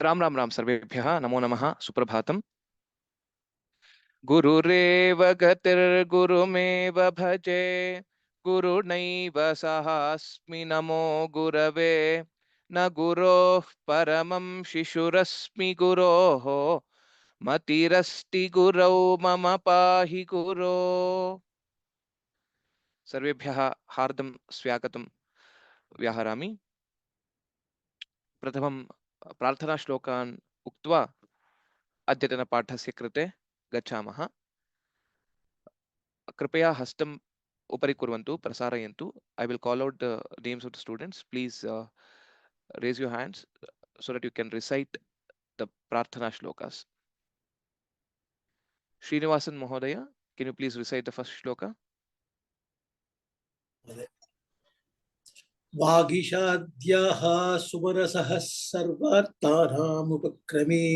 राम राम राम सर्वेभ्यः नमो नमः सुप्रभातम्। गुरुरेव गतिर्गुरुमेव भजे गुरुनैव सहास्मि नमो गुरवे न गुरोः परमं शिशुरस्मि गुरोः मतिरस्ति गुरौ मम पाहि गुरो। सर्वेभ्यः हार्दं स्वागतं व्याहरामि। प्रथमं प्रार्थनाश्लोकान् उक्त्वा अद्यतनपाठस्य कृते गच्छामः। कृपया हस्तम् उपरि कुर्वन्तु, प्रसारयन्तु। I will call out the names of the students. Please raise your hands so that you can recite the Prarthana shlokas. Srinivasan Mahodaya, can you please recite the first shloka? वागीशाद्याः सुमरसः सर्वार्थानामुपक्रमे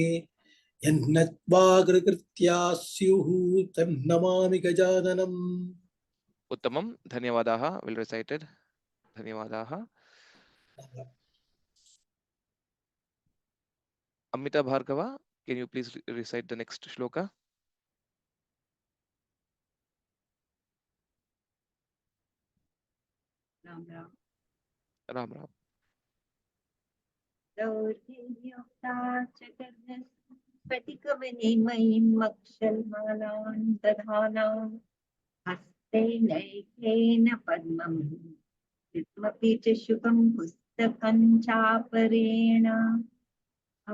यन्नत्वाग्रकृत्या स्युः तन्नमामि गजाननम्। Uttamam, dhanyavadaha, well recited. Dhanyavadaha. Amita Bhargava, can you please recite the next shloka? Ram Ram. Ram Ram. दौर्जन्युक्ता स्फटिकविनिमयीम् अक्षरमालान् दधानां हस्तेनैकेन पद्मं पद्मपि च शुभं पुस्तकं चापरेण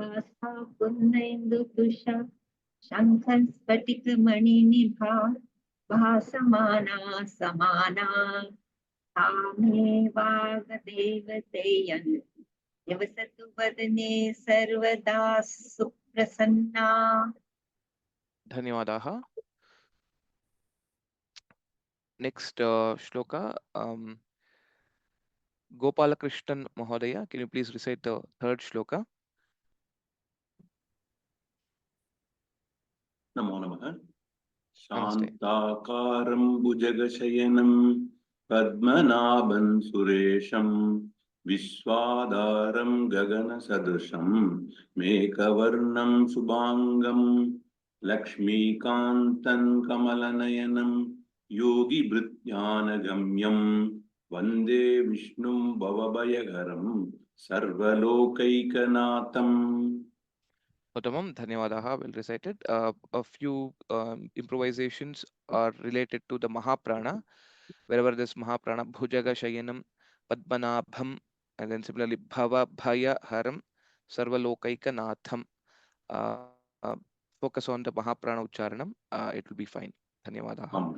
आस्थापुन्नेन्दुदुषा शङ्खं स्फटिकमणिनिभा भासमाना समाना तामेवागदेवतेयन् यवसतु वदने सर्वदा सुप्रसन्ना। Dhanyavadaha. Next shloka, Gopalakrishnan Mahodaya, can you please recite the third shloka? नमो नमः। Namaste. शान्ताकारं भुजगशयनं पद्मनाभं सुरेशं विश्वाधारं गगनसदृशं मेघवर्णं शुभांगं लक्ष्मीकान्तं कमलनयनं योगिभृत्यानगम्यं वन्दे विष्णुं भवभयहरं सर्वलोकैकनाथम्। Uttamam, dhanyavadaha, well recited. A few improvisations are related to the Mahaprana. Wherever this Mahaprana, Bhujaga Shayanam, Padmanabham, and then similarly Bhava Bhaya Haram, Sarvalokaika Natham. Focus on the Mahaprana Ucharanam, it will be fine. Dhanyavadaha.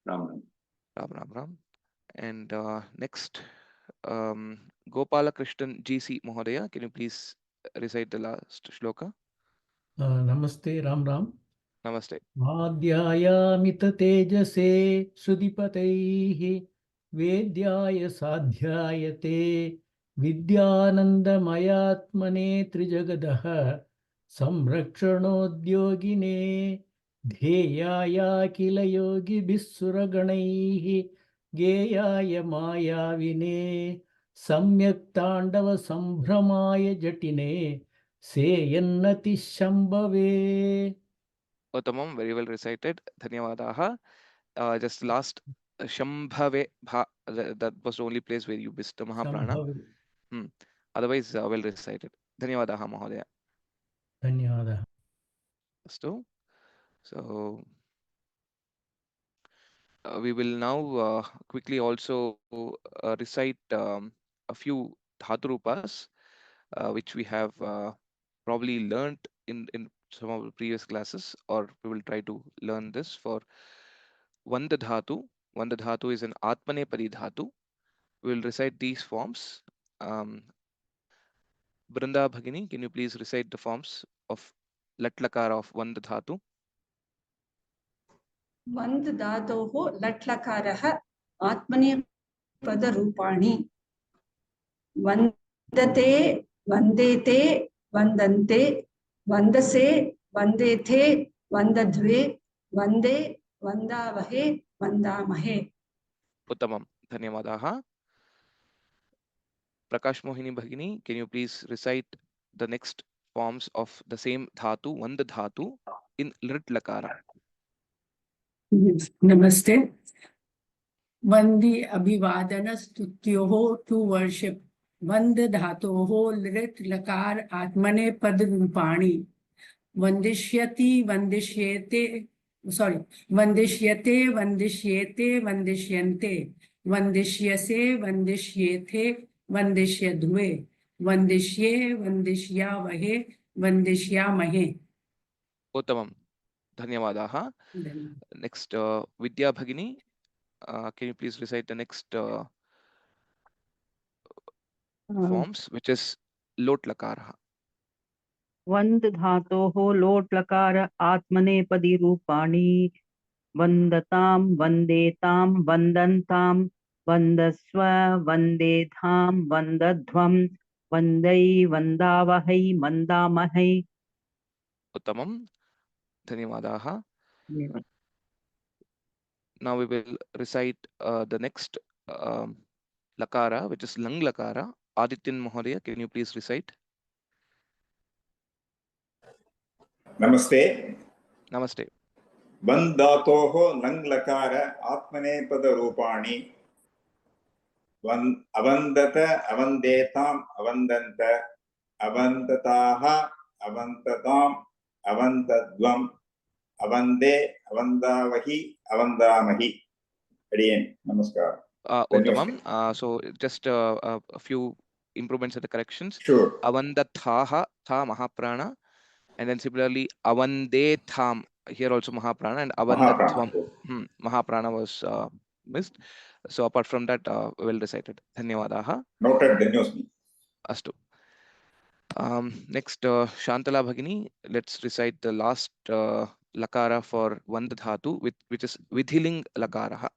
Ram Ram. Ram Ram Ram. And next, Gopalakrishnan GC Mahodaya, can you please recite the last shloka? नमस्ते Ram Ram. Namaste. आद्यायामित तेजसे श्रुतिपतैः वेद्याय साध्यायते विद्यानन्दमयात्मने त्रिजगदः संरक्षणोद्योगिने ध्येयाय किल योगिभिः सुरगणैः गेयाय मायाविने सम्यक् ताण्डव सम्भ्रमाय जटिने सेयन्नति शम्भवे। Uttamam, very well recited. Dhanyavadaha. Just last Shambhave that was the only place where you missed the Mahaprana. Otherwise, well recited. Dhanyavadaha Mahodaya. धन्यवादः। So we will now quickly also recite a few dhaturupas which we have probably learnt in some of the previous classes, or we will try to learn this for Vanda Dhatu. Vanda Dhatu is an Atmanepadi Dhatu. We will recite these forms. Brinda Bhagini, can you please recite the forms of Latlakara of Vanda Dhatu? वन्द धातोः लट्लकारः आत्मनेपदरूपाणि वन्दते वन्देते वन्दन्ते वन्दसे वन्देथे वन्दध्वे वन्दे वन्दावहे वन्दामहे। Uttamam, dhanyavadaha. Prakash Mohini Bhagini, can you please recite the next forms of the same dhatu, Vand dhatu, in Lit Lakara. Namaste. Vandi Abhivadana Stutyoho, to worship. Vand Dhatoho Lrit Lakar Atmane Pad Rupani. Vandishyati Vandishyete, sorry, Vandishyate Vandishyete Vandishyante, Vandishyase Vandishyethe Vandishyadhve, Vandishye Vandishyavahe Vandishyamahe. Uttamam. Dhanyavadaha. Next, Vidya Bhagini, can you please recite the next forms, which is Lot Lakara. One धातोः लोट लकार आत्मनेपदी रूपाणि वन्दतां वन्देतां वन्दन्तां वन्दस्व वन्देधां वन्दध्वं वन्दै वन्दावहै वन्दामहै. Uttamam. Dhanyavadaha. Now we will recite the next Lakara, which is Lang Lakara. Adityan Mahodaya, can you please recite? नमस्ते. Namaste. One धातोः लङ् लकार आत्मनेपद रूपाणि one अवन्दत अवन्देताम् अवन्दन्त अवन्दताः अवन्तताम् अवन्तध्वम् अवन्दे अवन्दावहि अवन्दामहि. Again, namaskar. Uttamam. So just a few improvements and the corrections. Sure. Avandathaha, tha Mahaprana, and then similarly Avandeetham, here also Mahaprana, and Avandathvam. Mahaprana was missed. So apart from that, well recited. Dhanyavadaha. Noted. Dhanyosmi. Astu. Next, Shantala Bhagini, let's recite the last Lakara for Vand Dhatu, which is Vidhiling Lakaraha.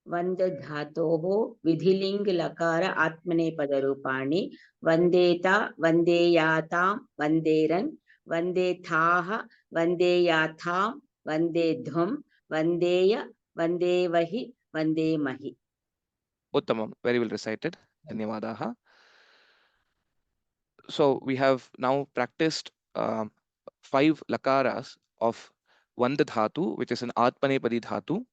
One धातोः विधिलिंग लकार आत्मनेपद रूपाणि वन्देता वन्देयातां वन्देरन् वन्देथाः वन्देयाथां वन्देध्वं वन्देय वन्देवहि वन्देमहि. Uttamam, very well recited. Dhanyavadaha. So we have now practiced 5 lakaras of Vand Dhatu, which is an Atmanepadi Dhatu.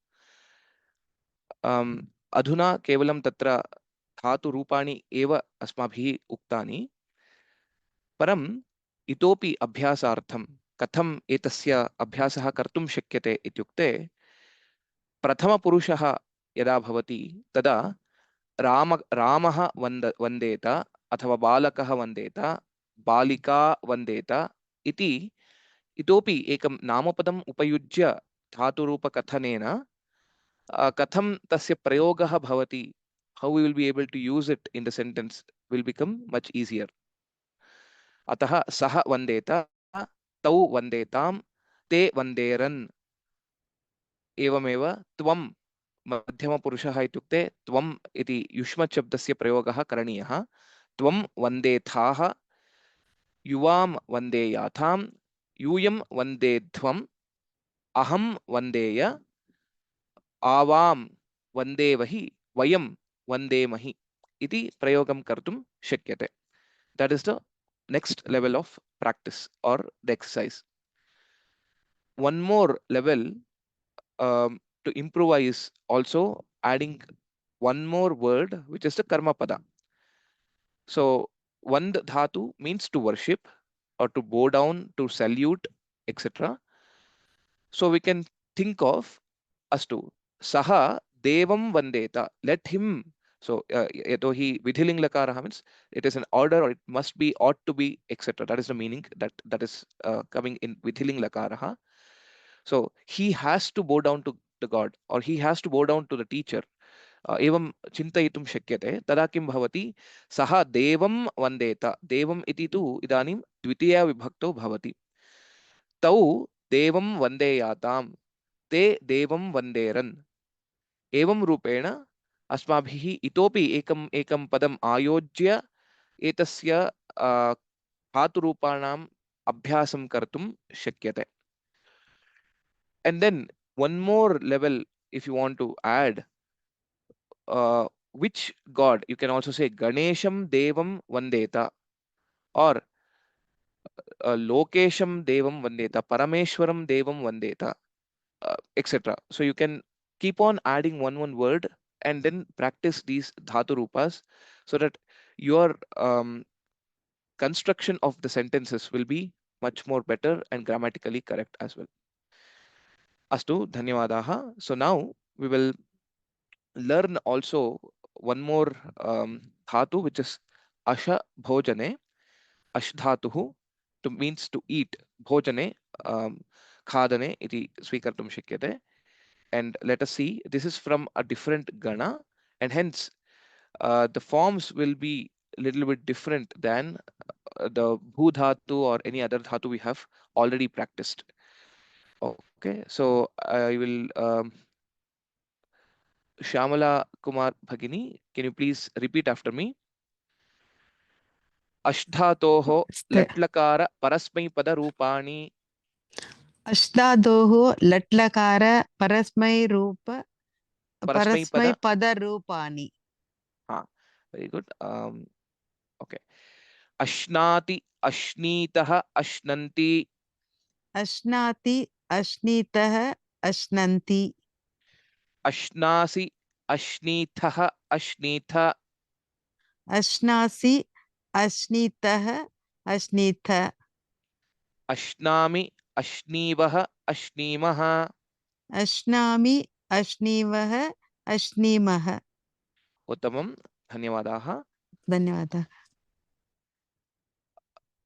Adhuna kevalam tatra dhatu rupani eva asmabhihi uktani. Param itopi abhyasartham katham etasya abhyasah kartum shakyate ityukte prathama purushaha yada bhavati tada Ramaha vandeta अथवा बालकः वन्देत बालिका वन्देत इति इतोपि एकं नामपदम् उपयुज्य धातुरूपकथनेन कथं तस्य प्रयोगः भवति, how we will be able to use it in the sentence will become much easier. अतः सः वन्देत, तौ वन्देतां, ते वन्देरन्. एवमेव त्वं मध्यमपुरुषः इत्युक्ते त्वम् इति युष्मशब्दस्य प्रयोगः करणीयः. त्वं वन्देथाः, युवां वन्देयाथां, यूयं वन्देध्वम्, अहं वन्देय, आवां वन्देवहि, वयं वन्देमहि इति प्रयोगं कर्तुं शक्यते. That is the next level of practice or the exercise. One more level to improvise, also adding one more word, which is the karma pada. So Vand dhatu means to worship or to bow down, to salute, etc. So we can think of astu saha devam vandeta, let him. So yatohi vidhiling lakara means it is an order, or it must be, ought to be, etc. That is the meaning that is coming in vidhiling lakara. So he has to bow down to the God, or he has to bow down to the teacher. एवं चिन्तयितुं शक्यते. तदा किं भवति, सः देवं वन्देत. देवम् इति तु इदानीं द्वितीया विभक्तौ भवति. तौ देवं वन्देयातां, ते देवं वन्देरन्. एवं रूपेण अस्माभिः इतोपि एकं पदम् आयोज्य एतस्य धातुरूपाणाम् अभ्यासं कर्तुं शक्यते. And then one more level, if you want to add, which God, you can also say Ganesham Devam Vandeta, or Lokesham Devam Vandeta, Parameshwaram Devam Vandeta, etc. So you can keep on adding one word and then practice these dhatu rupas so that your construction of the sentences will be much more better and grammatically correct as well. Astu, dhanyawadaha. So now we will learn also one more dhatu, which is asha bhojane. Ash dhatuhu to means to eat. Bhojane khadane iti swikartum shakyate. And let us see, this is from a different gana, and hence the forms will be a little bit different than the bhu dhatu or any other dhatu we have already practiced. Okay, so I will Shamala Kumar Bhagini, can you please repeat after me? Ashdhatoho latlakara parasmaipada rupani. अष्टादोः लट्लकार परस्मै रूप Parasmaipada. परस्मैपद रूपाणि. Very good. Okay. Ashnati, Ashnitaha, Ashnanti. अश्नाति अश्नीतः अश्नन्ति. Ashnasi, Ashnithaha, Ashnitha. अश्नासि अश्नीतः अश्नीथ. Ashnami, Ashnivaha, Ashnimaha. अश्नामि अश्नीवः अश्नीमः. Uttamam. Dhanyawadaha. धन्यवादः.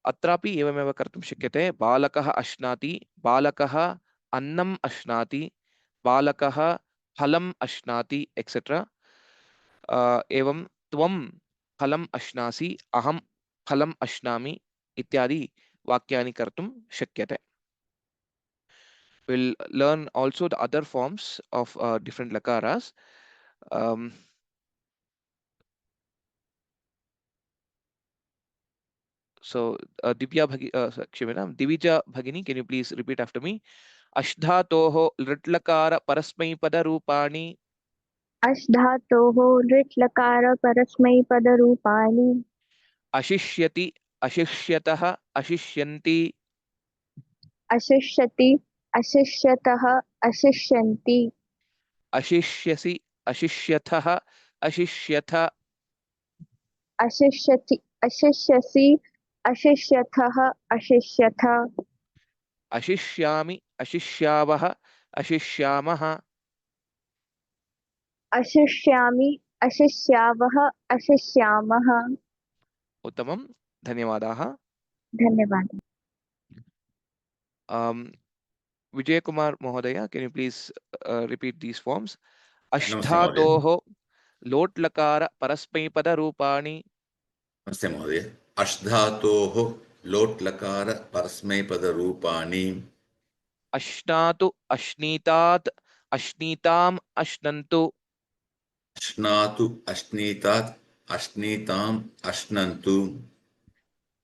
अत्रापि एवमेव कर्तुं शक्यते. बालकः अश्नाति, बालकः अन्नम् अश्नाति, बालकः फलम् अश्नाति, एक्सेट्रा. एवं त्वं फलम् अश्नासि, अहं फलम् अश्नामि इत्यादि वाक्यानि कर्तुं शक्यते. We'll learn also the other forms of different lakaras. So Divya Divija Bhagini, can you please repeat after me? Ashdhatoho lritlakara parasmaipada rupani. अष्धातोः लृट्लकार परस्मैपदरूपाणि Ashishyati, Ashishyataha, Ashishyanti. अशिष्यति अशिष्यतः अशिष्यन्ति Ashishyasi, Ashishyathaha, Ashishyatha. अशिष्यति अशिष्यसि अशिष्यथः अशिष्यथ Ashishyami, Ashishyavaha, Ashishyamaha. अशिष्यामि अशिष्यावः अशिष्यामः. Uttamam. Dhanyawadaha. धन्यवादः. Vijay Kumar Mohodaya, can you please repeat these forms? Namaste, Mohodaya. Ashdhatoho lotlakara parasmaipada rupani. नमस्ते महोदय. अष्धातोः लोट् लकार परस्मैपद रूपाणि. Ashnatu, Ashnitat, Ashnitam, Ashnantu. अश्नातु अश्नीतात् अश्नीताम् अश्नन्तु.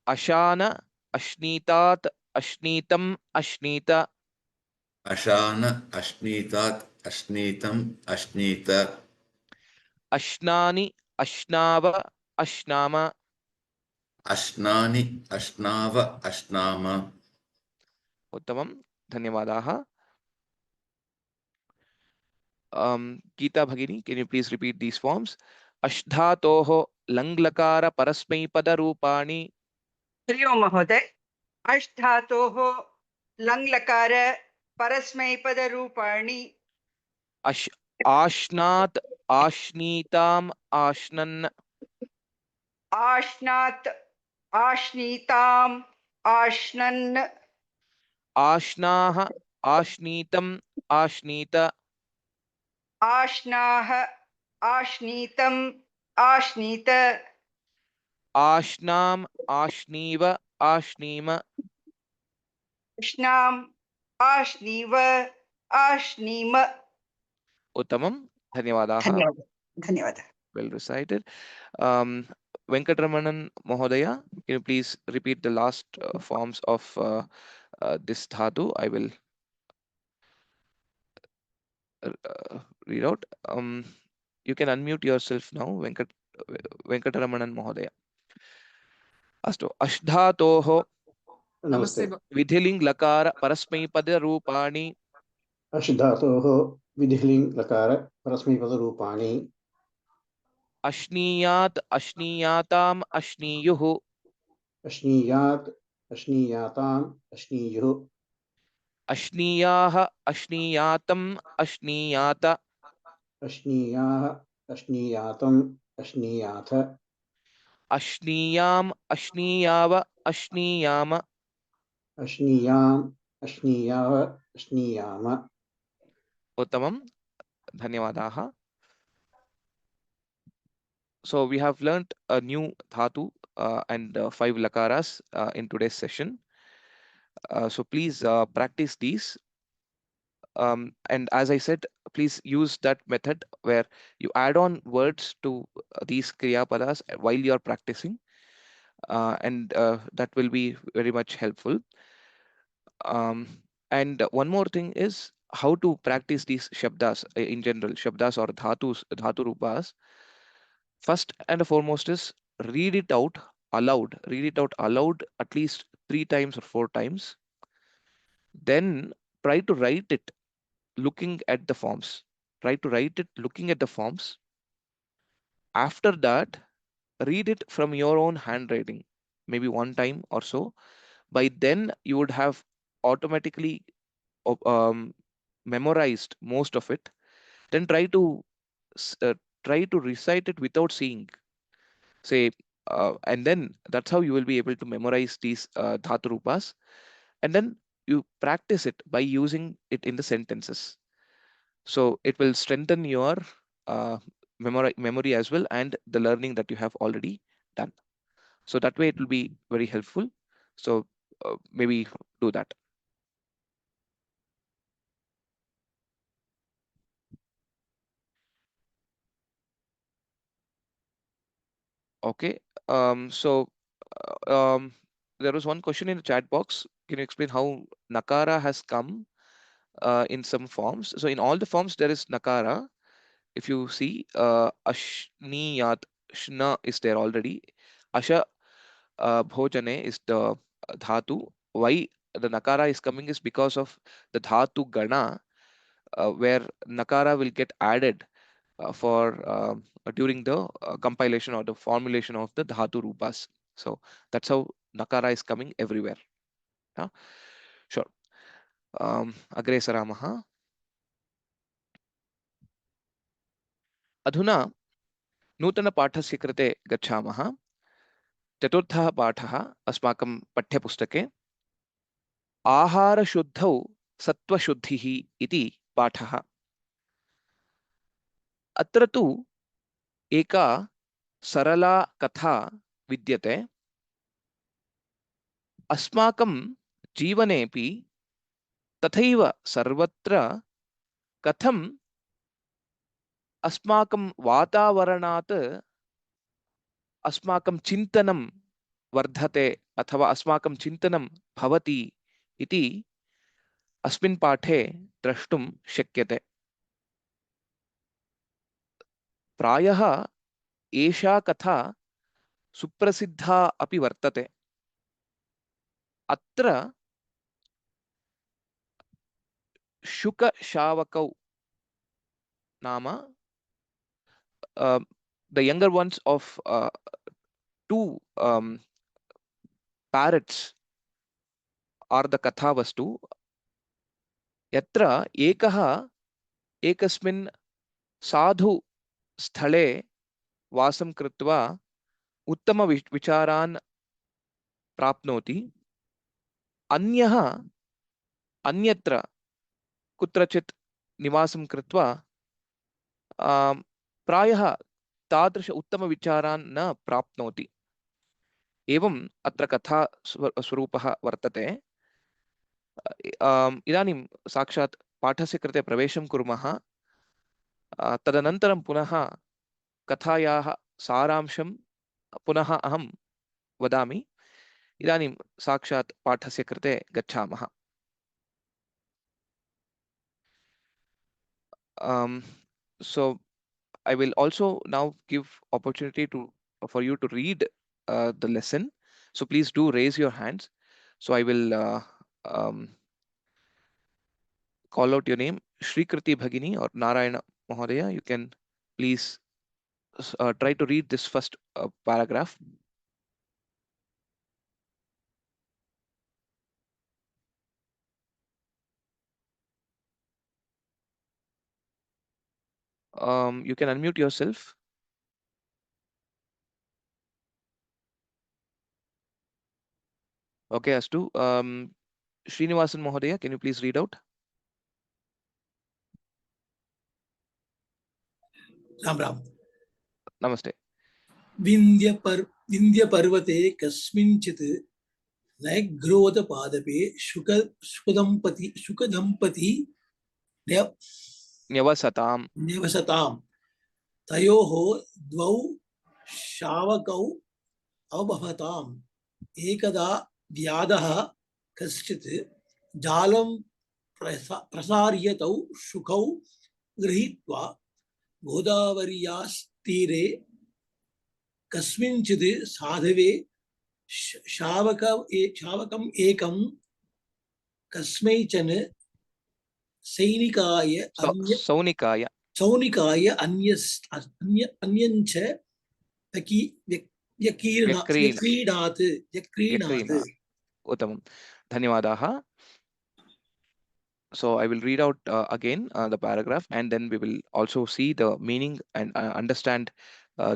Ashana, Ashnitat, Ashnitam, Ashnita. अशान अश्नीतात् अश्नीतम् अश्नीत. Ashnani, Ashnava, Ashnama. अश्नानि अश्नाव अश्नाम. Uttamam. Dhanyawadaha. Geeta Bhagini, can you please repeat these forms? Ashdhatoho langlakara parasmaipada rupani. Hari ओम महोदय. अष्धातोः लङ्लकार परस्मैपदरूपाणि Ashnat, Ashnitam, Ashnan. आश्नात् आश्नीताम् आश्नन् Ashnaha, Ashnitam, Ashnita. आश्नाः आश्नीतम् आश्नीत Ashnam, Ashniva, Ashnima. कृष्णाम् आश्नीव आश्नीम. Uttamam. Dhanyawadaha. धन्यवादः. धन्यवादः. Well recited. Venkatramanan Mohodaya, can you please repeat the last forms of this dhatu? I will read out. You can unmute yourself now, Venkatramanan Mohodaya. Astu. Ashdhatoho नमस्ते विधिलिङ्ग् लकार परस्मैपदरूपाणि अश् धातोः विधिलिङ्ग् लकार परस्मैपदरूपाणि अश्नीयात् अश्नीयाताम् अश्नीयुः अश्नीयात् अश्नीयाताम् अश्नीयुः अश्नीयाः अश्नीयातम् अश्नीयात अश्नीयाः अश्नीयातम् अश्नीयाथ अश्नीयाम् अश्नीयाव अश्नीयाम अश्नीयाम् अश्नीयाव अश्नीयाम उत्तमं धन्यवादाः. So we have learnt a new dhatu and 5 lakaras in today's session. So please practice these. And as I said, please use that method where you add on words to these kriya padas while you are practicing, and that will be very much helpful. And one more thing is how to practice these shabdas in general, shabdas or dhatus, dhatu rupas. First and foremost is read it out aloud. Read it out aloud at least 3 times or 4 times. Then try to write it looking at the forms. Try to write it looking at the forms. After that, read it from your own handwriting, maybe 1 time or so. By then, you would have automatically memorized most of it. Then try to recite it without seeing. Say, and then that's how you will be able to memorize these dhatu rupas. And then you practice it by using it in the sentences. So it will strengthen your memory as well, and the learning that you have already done. So that way it will be very helpful. So maybe do that. Okay. So there was one question in the chat box. Can you explain how nakara has come in some forms? So in all the forms there is nakara. If you see, ashniyat, shna is there already. Asha bhojane is the dhatu. Why the nakara is coming is because of the dhatu gana, where nakara will get added for during the compilation or the formulation of the dhatu rupas. So that's how nakara is coming everywhere. Yeah? Sure. Agre saramaha. अधुना नूतनपाठस्य कृते गच्छामः. चतुर्थः पाठः अस्माकं पाठ्यपुस्तके आहारशुद्धौ सत्त्वशुद्धिः इति पाठः. अत्र तु एका सरला कथा विद्यते. अस्माकं जीवनेपि तथैव सर्वत्र कथं अस्माकं वातावरणात् अस्माकं चिन्तनं वर्धते अथवा अस्माकं चिन्तनं भवति इति अस्मिन् पाठे द्रष्टुं शक्यते. प्रायः एषा कथा सुप्रसिद्धा अपि वर्तते. अत्र शुकशावकौ नाम the younger ones of two parrots are the katha vastu. यत्र एकः एकस्मिन् साधु स्थले वासं कृत्वा उत्तम विचारान् प्राप्नोति. अन्यः अन्यत्र कुत्रचित् निवासं कृत्वा प्रायः तादृश उत्तमविचारान् न प्राप्नोति. एवम् अत्र कथा स्वरूपः वर्तते. इदानीं साक्षात् पाठस्य कृते प्रवेशं कुर्मः. तदनन्तरं पुनः कथायाः सारांशं पुनः अहं वदामि. इदानीं साक्षात् पाठस्य कृते गच्छामः. So I will also now give opportunity for you to read the lesson. So please do raise your hands. So I will call out your name, Shrikriti Bhagini or Narayana Mahodaya. You can please try to read this first paragraph. You can unmute yourself. Okay, Astu. Srinivasan Mahodaya, can you please read out? Ram Ram Namaste. विन्ध्यपर्वते कस्मिंचित् नयग्रोधपादपे शुकदम्पति Nyavasatam. निवसताम् तयोः द्वौ शावकौ अभवताम् एकदा व्याधः कश्चित् जालं प्रसार्य तौ शुकौ गृहीत्वा गोदावर्यास्तीरे कस्मिंचित् साधवे शावकम् एकं कस्मैचन सैनिकाय सौनिकाय अन्यञ्च व्यक्रीणात् Uttamam. Dhanyavadaha. So I will read out again the paragraph, and then we will also see the meaning and understand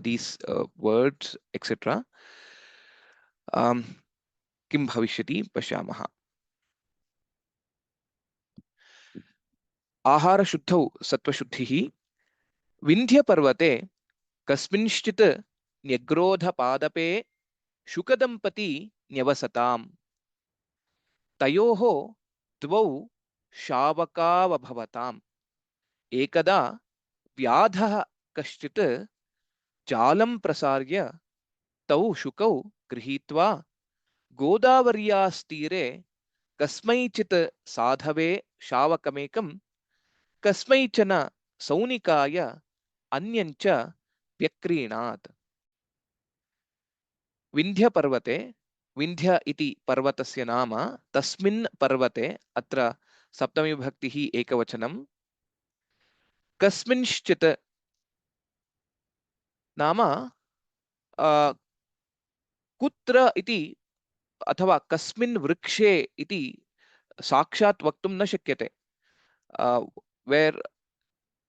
these words, etc. Kim bhavishyati pashyamaha. Ahara shuddhau sattva shuddhihi Vindhya parvate kasminshchit nyagrodha padape shukadampati nyavasatam tayoho dvau शावकावभवताम् एकदा व्याधः कश्चित् जालं प्रसार्य तौ शुकौ गृहीत्वा गोदावर्यास्तीरे कस्मैचित् साधवे शावकमेकं कस्मैचन सौनिकाय अन्यञ्च व्यक्रीणात् विन्ध्यपर्वते विन्ध्य इति पर्वतस्य नाम तस्मिन् पर्वते अत्र सप्तमी विभक्तिः एकवचनं कस्मिंश्चित् नाम कुत्र इति अथवा कस्मिन् वृक्षे इति साक्षात् वक्तुं न शक्यते. Where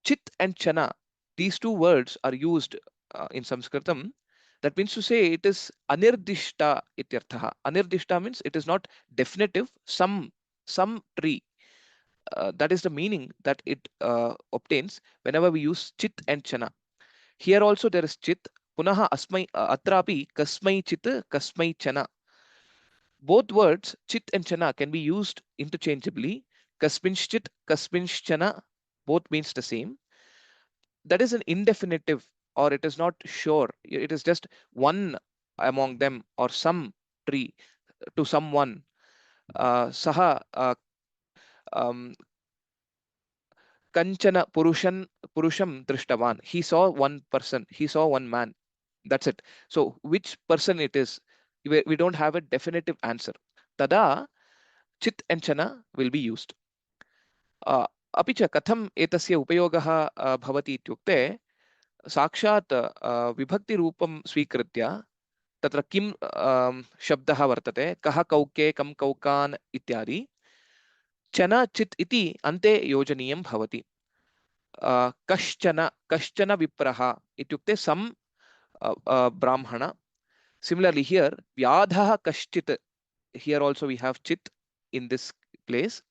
chit and chana, these two words are used in Sanskritam, that means to say it is anirdishta ityarthaha. Anirdishta means it is not definitive, some tree. That is the meaning that it obtains whenever we use chit and chana. Here also there is chit. Punaha asmai atrapi kasmai chit kasmai chana. Both words chit and chana can be used interchangeably. Kasminch chit, kasminch chana, both means the same. That is an indefinitive, or it is not sure. It is just one among them or some tree to someone. Saha Kanchana Purusham Drishtavan. He saw one person, he saw one man. That's it. So which person it is, we don't have a definitive answer. Tada chit and chana will be used. अपि च कथम् एतस्य उपयोगः भवति इत्युक्ते साक्षात् विभक्तिरूपं स्वीकृत्य तत्र किं शब्दः वर्तते, कः कौके कं कौकान् इत्यादि चन चित् इति अन्ते योजनीयं भवति. कश्चन विप्रः इत्युक्ते सम् ब्राह्मण. Similarly here vyadhah kashchit, here also we have chit in this place.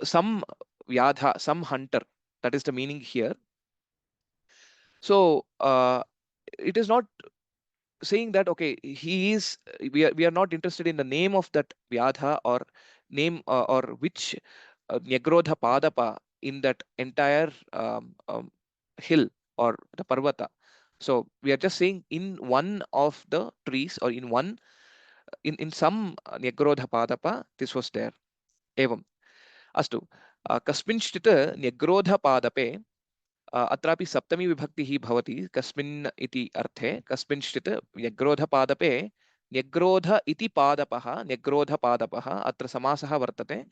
Some vyadha, some hunter, that is the meaning here. So it is not saying that okay, he is, we are not interested in the name of that vyadha or name or which nyagrodha padapa in that entire hill or the parvata. So we are just saying in one of the trees or in one in some nyagrodha padapa this was there. Evam astu kasminchit nyagrodha padape अत्रापि सप्तमी विभक्तिः भवति कस्मिन् इति अर्थे. कस्मिंश्चित् न्यग्रोधपादपे न्यग्रोध इति पादपः, न्यग्रोधपादपः, अत्र समासः वर्तते।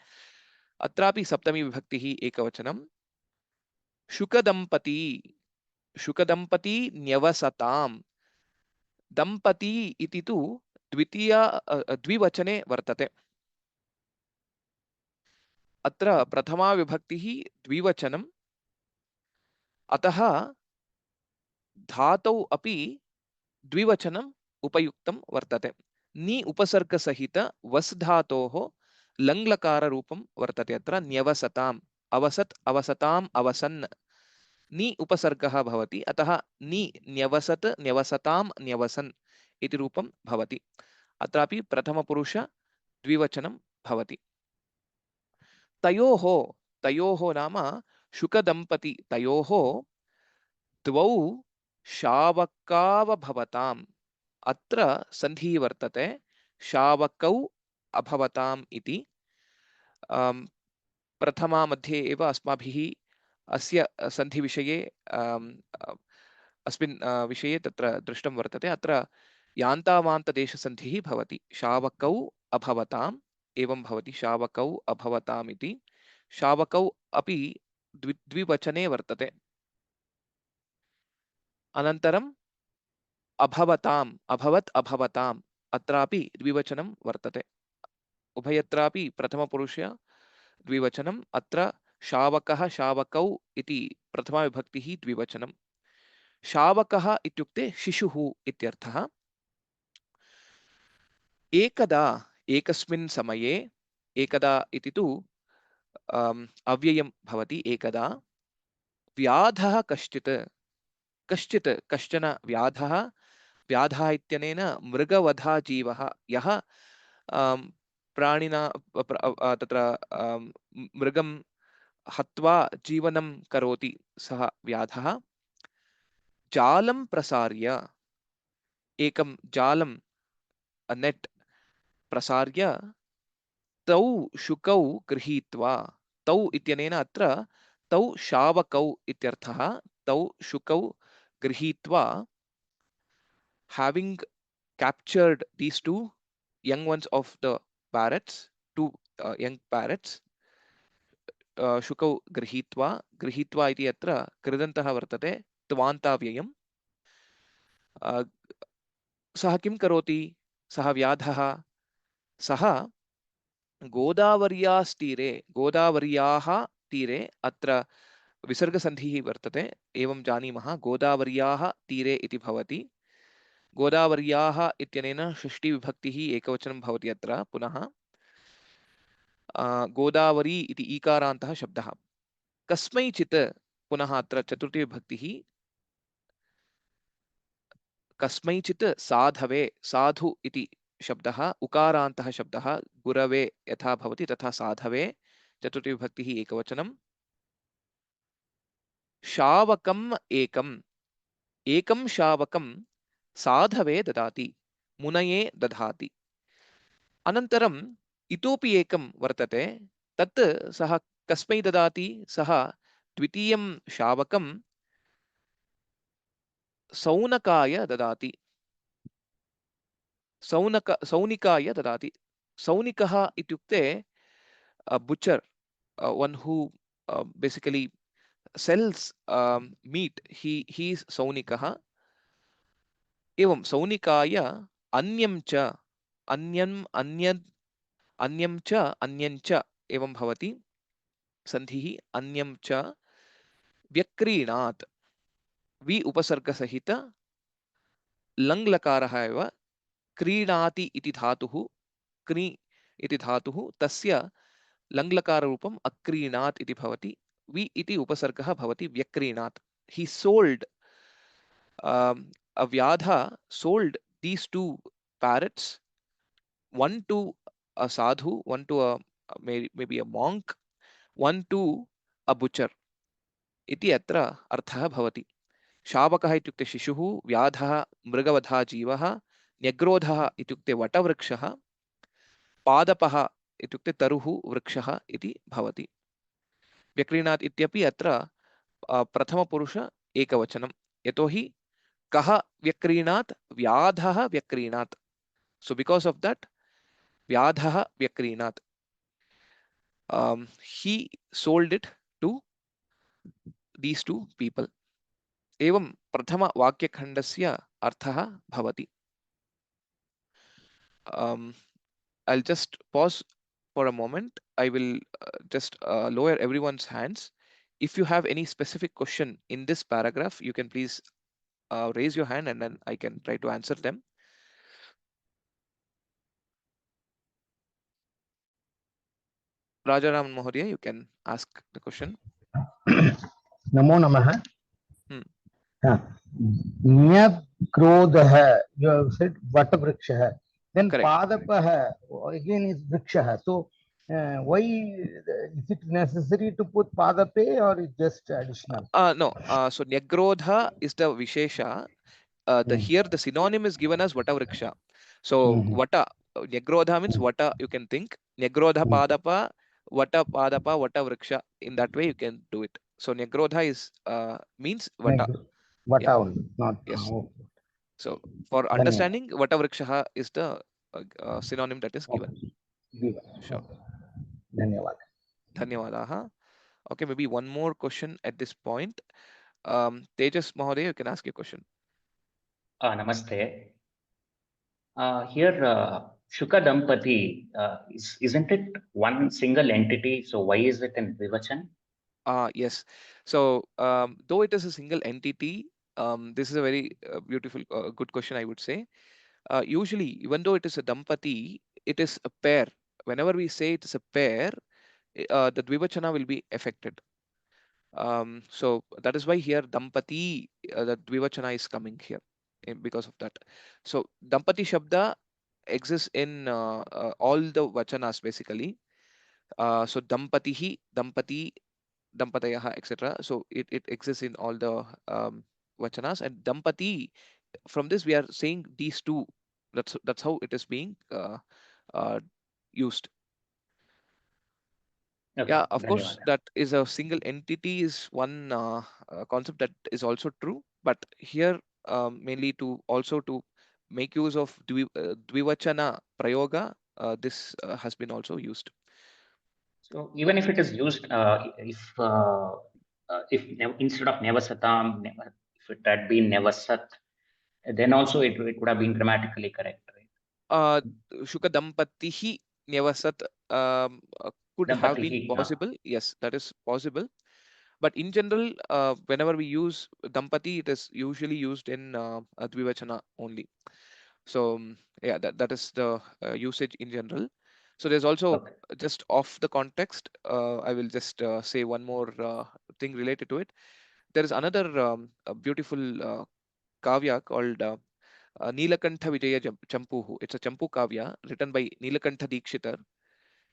अत्रापि सप्तमी विभक्तिः एकवचनं। शुकदम्पती, शुकदम्पती न्यवसताम्, दम्पती इति तु द्विवचने वर्तते। अत्र प्रथमा विभक्तिः द्विवचनम्, अतः धातौ अपि द्विवचनम् उपयुक्तं वर्तते। नि उपसर्गसहित वस् धातोः लङ्लकाररूपं वर्तते। अत्र न्यवसताम्, अवसत्, अवसताम्, अवसन्, नि उपसर्गः भवति, अतः नि न्यवसत्, न्यवसताम्, न्यवसन् इति रूपं भवति। अत्रापि प्रथमपुरुष द्विवचनं भवति। तयोः, तयोः नाम शुकदम्पति, तयोः द्वौ शावकावभवताम्, अत्र सन्धिः वर्तते, शावकौ अभवताम् इति। प्रथमा मध्ये एव अस्माभिः अस्य सन्धिविषये अस्मिन् विषये तत्र दृष्टं वर्तते। अत्र यान्तावान्तदेशसन्धिः भवति, शावकौ अभवताम् एवं भवति, शावकौ अभवताम् इति। शावकौ अपि द्विवचने वर्तते। अनन्तरम् अभवताम्, अभवत्, अभवताम्, अत्रापि द्विवचनं वर्तते। उभयत्रापि प्रथमपुरुष द्विवचनम्। अत्र शावकः, शावकौ इति प्रथमा विभक्तिः द्विवचनं। शावकः इत्युक्ते शिशुः इत्यर्थः। एकदा, एकस्मिन् समये, एकदा इति तु अव्ययं भवति। एकदा व्याधः कश्चित्, कश्चित् कश्चन व्याधः, व्याधः इत्यनेन मृगवधा जीवः, यः प्राणिना तत्र मृगं हत्वा जीवनं करोति, सः व्याधः जालं प्रसार्य, एकं जालं नेट् प्रसार्य तौ शुकौ गृहीत्वा, तौ इत्यनेन अत्र तौ शावकौ इत्यर्थः। तौ शुकौ गृहीत्वा, having captured these two young ones of the parrots, two young parrots, शुकौ गृहीत्वा, गृहीत्वा इति अत्र कृदन्तः वर्तते, त्वान्ताव्ययम्। सः किं करोति, सः व्याधः, सः गोदावर्यास्तीरे, गोदावर्याः तीरे, अत्र विसर्गसन्धिः वर्तते, एवं जानीमः, गोदावर्याः तीरे इति भवति। गोदावर्याः इत्यनेन षष्टिविभक्तिः एकवचनं भवति। अत्र पुनः गोदावरी इति ईकारान्तः शब्दः। कस्मैचित्, पुनः अत्र चतुर्थीविभक्तिः, कस्मैचित् साधवे, साधु इति शब्दः उकारान्तः शब्दः, गुरवे यथा भवति तथा साधवे, चतुर्थीविभक्तिः एकवचनं। शावकम् एकम्, एकं शावकं साधवे ददाति, मुनये दधाति। अनन्तरम् इतोपि एकं वर्तते, तत् सः कस्मै ददाति, सः द्वितीयं शावकं सौनकाय ददाति, सौनिकाय ददाति। सौनिकः इत्युक्ते butcher, one who basically sells meat, he is सौनिकः। एवं सौनिकाय अन्यं च, अन्यं, अन्यत्, अन्यं च, अन्यं च एवं भवति सन्धिः। अन्यं च व्यक्रीणात्, वि उपसर्गसहित लङ्लकारः एव, क्रीणाति इति धातुः, क्री इति धातुः, तस्य लङ्लकाररूपम् अक्रीणात् इति भवति। वि इति उपसर्गः भवति व्यक्रीणात्। He sold, a vyadha sold these two parrots, one to a sadhu, one to a maybe a monk, one to a butcher इति अत्र अर्थः भवति। शावकः इत्युक्ते शिशुः, व्याधः मृगवधा जीवः, न्यग्रोधः इत्युक्ते वटवृक्षः, पादपः इत्युक्ते तरुः वृक्षः इति भवति। व्यक्रीणात् इत्यपि अत्र प्रथमपुरुष एकवचनं, यतोहि कः व्यक्रीणात्, व्याधः व्यक्रीणात्, So because of that, Vyadhaha Vyakrinat. He sold it to these two people. एवं प्रथम वाक्यखण्डस्य अर्थः भवति. I'll just pause for a moment. I will just lower everyone's hands. If you have any specific question in this paragraph, you can please raise your hand and then I can try to answer them. Rajaraman Mahodaya, you can ask the question. Namo Namaha. Nyakrodha, you have said Vatavriksha. Then Padapah again is Vriksha. So why is it necessary to put Padape or is just additional? No. So Nyagrodha is the Vishesha. Here the synonym is given as Vatavriksha. So Vata, Nyagrodha means Vata, you can think. Nyagrodha Padapa, Vata Padapa, Vata Vriksha. In that way you can do it. So Nyagrodha is means Vata. Vata only, not. Yes. So for understanding, Vata Vriksha is the synonym that is given. Sure. Dhanyawadaha. Okay, maybe one more question at this point. Tejas Mahodaya, you can ask your question. Namaste. Here, Shuka Dampati, isn't it one single entity? So why is it in Vivachan? Yes. So though it is a single entity, this is a very beautiful, good question, I would say. Usually, even though it is a Dampati, it is a pair. Whenever we say it is a pair, the Dvivachana will be affected. So that is why here Dampati, the Dvivachana is coming here because of that. So Dampati Shabda exists in all the Vachanas basically. So Dampatihi, Dampati, Dampatayaha, etc. So it exists in all the Vachanas, and Dampati, from this we are saying these two. That's how it is being used. Okay, yeah, of course, that is a single entity is one concept that is also true, but here mainly to also to make use of Dvivachana Prayoga, this has been also used. So even if it is used, if instead of Nevasatam, if it had been Nevasat, then also it would have been grammatically correct, right? Shuka Dampatihi Nevasat could have been possible. Yes, that is possible. But in general, whenever we use Dampati, it is usually used in Dvivachana only. So yeah, that is the usage in general. So there's also just off the context, I will just say one more thing related to it. There is another beautiful kavya called Nilakantha Vijaya Champuhu. It's a Champu kavya written by Nilakantha Dikshitar.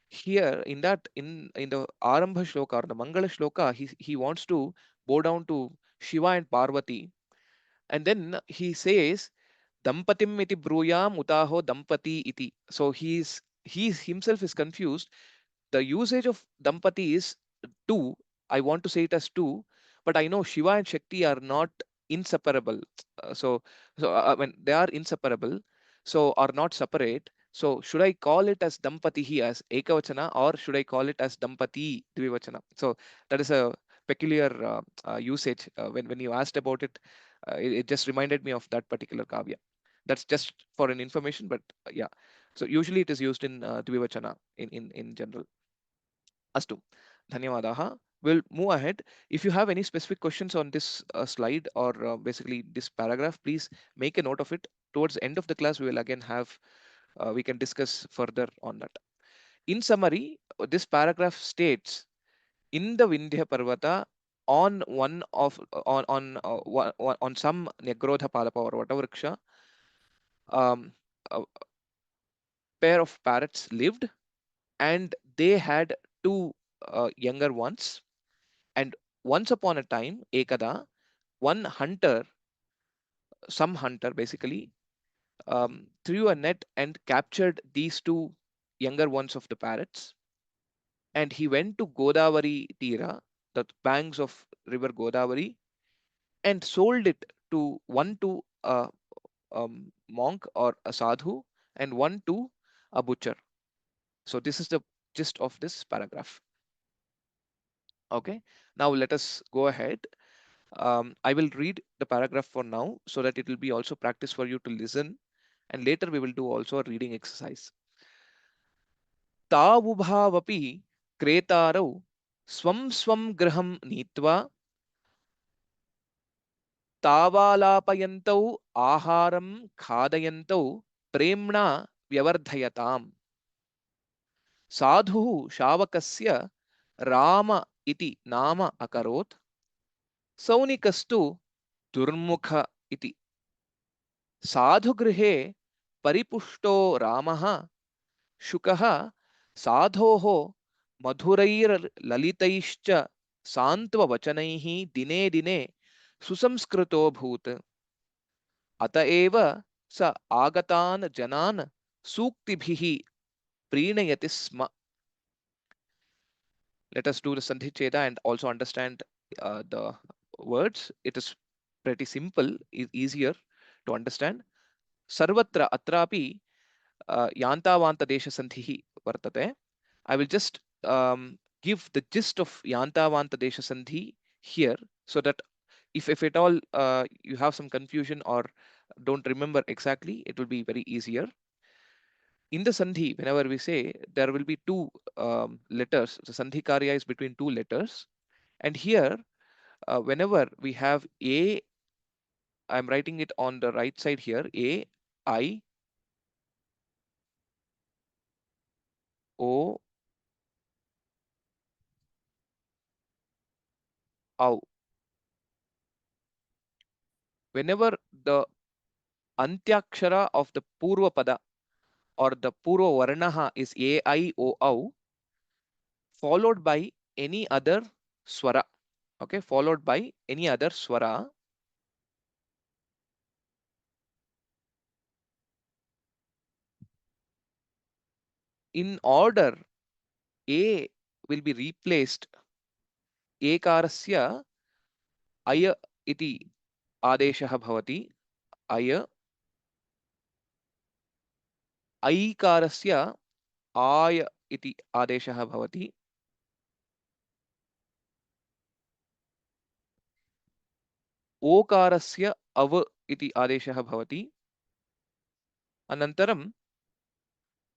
Here in that in the Arambha shloka or the Mangala shloka, he wants to bow down to Shiva and Parvati, and then he says Dampatim iti bruyam utaho dampati iti. So he himself is confused. The usage of Dampati is two. I want to say it as two, but I know Shiva and Shakti are not inseparable. When they are inseparable, so are not separate. So should I call it as Dampatihi as Ekavachana, or should I call it as Dampati Dvivachana? So that is a peculiar usage. When you asked about it, it just reminded me of that particular kavya. That's just for an information, but yeah. So usually it is used in Dvivachana in general. Astu. Dhanyawadaha. We'll move ahead. If you have any specific questions on this slide or basically this paragraph, please make a note of it. Towards the end of the class, we will again have, we can discuss further on that. In summary, this paragraph states, in the Vindhya Parvata, on one of on some Nyagrodha Padapa or Vatavriksha, a pair of parrots lived, and they had two younger ones. And once upon a time, Ekada, one hunter, some hunter basically, threw a net and captured these two younger ones of the parrots. And he went to Godavari Tira, the banks of river Godavari, and sold it to a monk or a sadhu, and one to a butcher. So this is the gist of this paragraph. Okay, now let us go ahead. I will read the paragraph for now so that it will be also practice for you to listen, and later we will do also a reading exercise. तावुभावपि क्रेतारौ स्वं स्वं गृहं नीत्वा तावालापयन्तौ आहारं खादयन्तौ प्रेम्णा व्यवर्धयताम्। साधुः शावकस्य राम इति नाम अकरोत्, सौनिकस्तु दुर्मुख इति। साधुगृहे परिपुष्टो रामः शुकः साधोः मधुरैर्ललितैश्च सान्त्ववचनैः दिने दिने सुसंस्कृतोऽभूत्। अत एव स आगतान् जनान् सूक्तिभिः प्रीणयति स्म. Let us do the Sandhi Cheda and also understand the words. It is pretty simple, easier to understand. Sarvatra atrapi yantavanta desha sandhihi vartate. I will just give the gist of yantavanta desha sandhi here, so that if at all you have some confusion or don't remember exactly, it will be very easier. In the sandhi, whenever we say, there will be two letters. The sandhi karya is between two letters, and here whenever we have a, I'm writing it on the right side here, a, I, o, au. Whenever the antyakshara of the purva pada or the purva varnaha is a, I, o, au, followed by any other swara, okay, followed by any other swara, in order a will be replaced ekarasya aya iti adeshah bhavati, aya, aikarasya आय इति आदेशः भवति, ओकारस्य अव इति आदेशः भवति, अनन्तरम्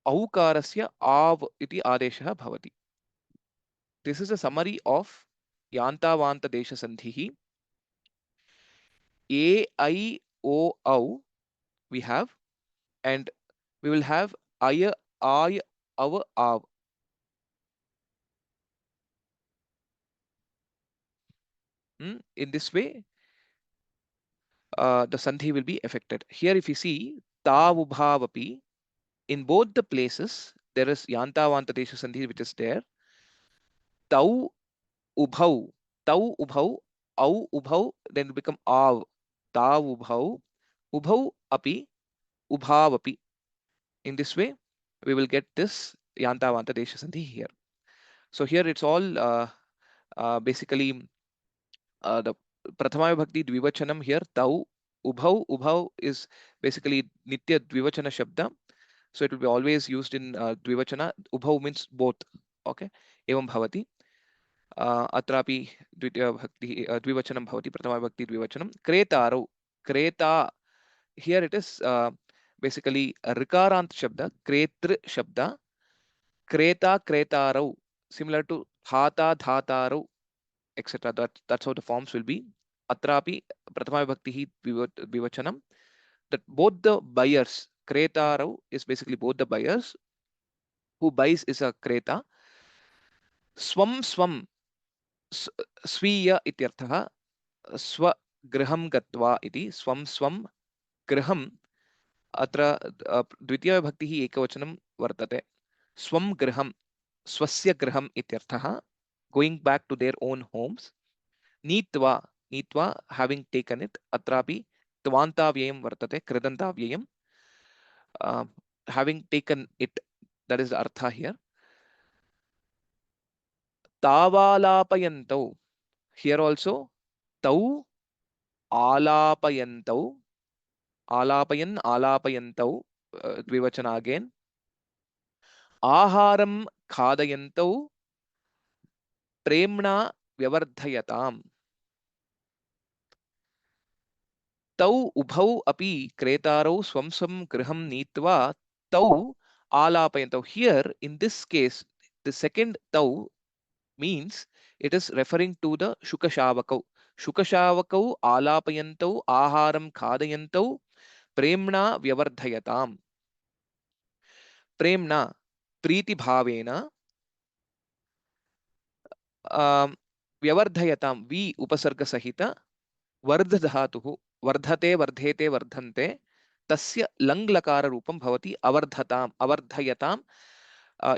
औकारस्य आव इति आदेशः भवति. This is a summary of yantavanta desha sandhihi. A, I, O, au we have, and we will have aya, ay, av, av. In this way, the sandhi will be affected. Here, if you see tavubhavapi, in both the places there is yantavanta desha sandhi which is there. Tau ubhau, tau ubhau, au ubhau, then it become av. Tau ubhau api, ubhavapi. In this way, we will get this yantavanta desha sandhi here. So here it's all basically the prathama vibhakti dvivachanam here. Tau ubhau is basically nitya dvivachana shabda, so it will be always used in dvivachana. Ubhau means both. Okay, evam bhavati. अत्रापि द्वितीय भक्ति द्विवचनं भवति, प्रथमा भक्ति द्विवचनं. क्रेतारौ, क्रेता, here it is basically a rikarant shabda, kretr shabda. Kreta, kretarau, similar to dhata, dhatarau, etc. That's how the forms will be. Atrapi prathama vibhakti dvivachanam, that both the buyers, kretarau is basically both the buyers. Who buys is a kreta. Swam swam, स्वीय इत्यर्थः, स्वगृहं गत्वा इति, स्वं स्वं गृहम्, अत्र द्वितीयविभक्तिः एकवचनं वर्तते. स्वं गृहं, स्वस्य गृहम् इत्यर्थः, going back to their own homes. नीत्वा, नीत्वा having taken it, अत्रापि त्वान्ताव्ययं वर्तते, कृदन्ताव्ययं, having taken it, that is the artha here. तावालापयन्तौ, here also तौ आलापयन्तौ, आलापयन् आलापयन्तौ, Dvivachana again. Aharam khadayantau premna vyavardhayatam. Tau ubhau api kretarau swam swam griham neetva tau alapayantau. Here, in this case, the second tau means it is referring to the Shukashavakau. Shukashavakau alapayantau aharam khadayantau premna vyavardhayatam. Premna, priti bhavena, vyavardhayatam, vi upasarga sahita, vardha dhatuhu, vardhate, vardhete, vardhante, tasya lang lakara rupam bhavati avardhatam, avardhayatam.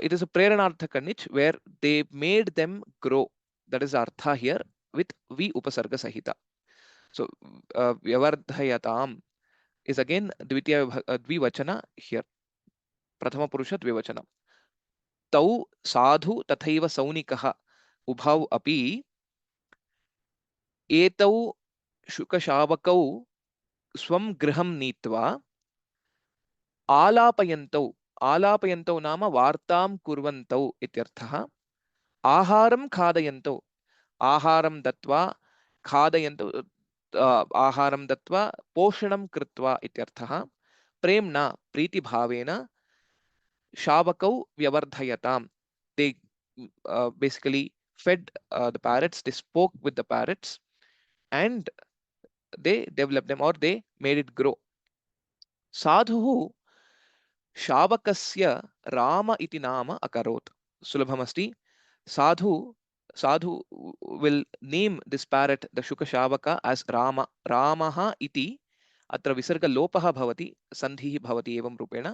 It is a preranartha kanich where they made them grow. That is artha here with vi upasarga sahita. So vyavardhayatam is again dvivachana here. Prathama purusha dvivachana. Tau sadhu tathaiva saunikah ubhau api etau shukashavakau swam griham neetva आलापयन्तौ नाम वार्तां कुर्वन्तौ इत्यर्थः. आहारं खादयन्तौ, आहारं दत्वा, खादयन्तौ, आहारं दत्वा पोषणं कृत्वा इत्यर्थः. प्रेम्णा, प्रीतिभावेन, शावकौ व्यवर्धयताम्. They basically fed the parrots, they spoke with the parrots and they developed them or they made it grow. Sadhuhu शावकस्य Ram इति नाम अकरोत्. सुलभमस्ति. Sadhu will name this parrot, the Shukashavaka, as Rama. Ramaha iti अत्र विसर्ग लोपः भवति, सन्धिः भवति एवं रूपेण.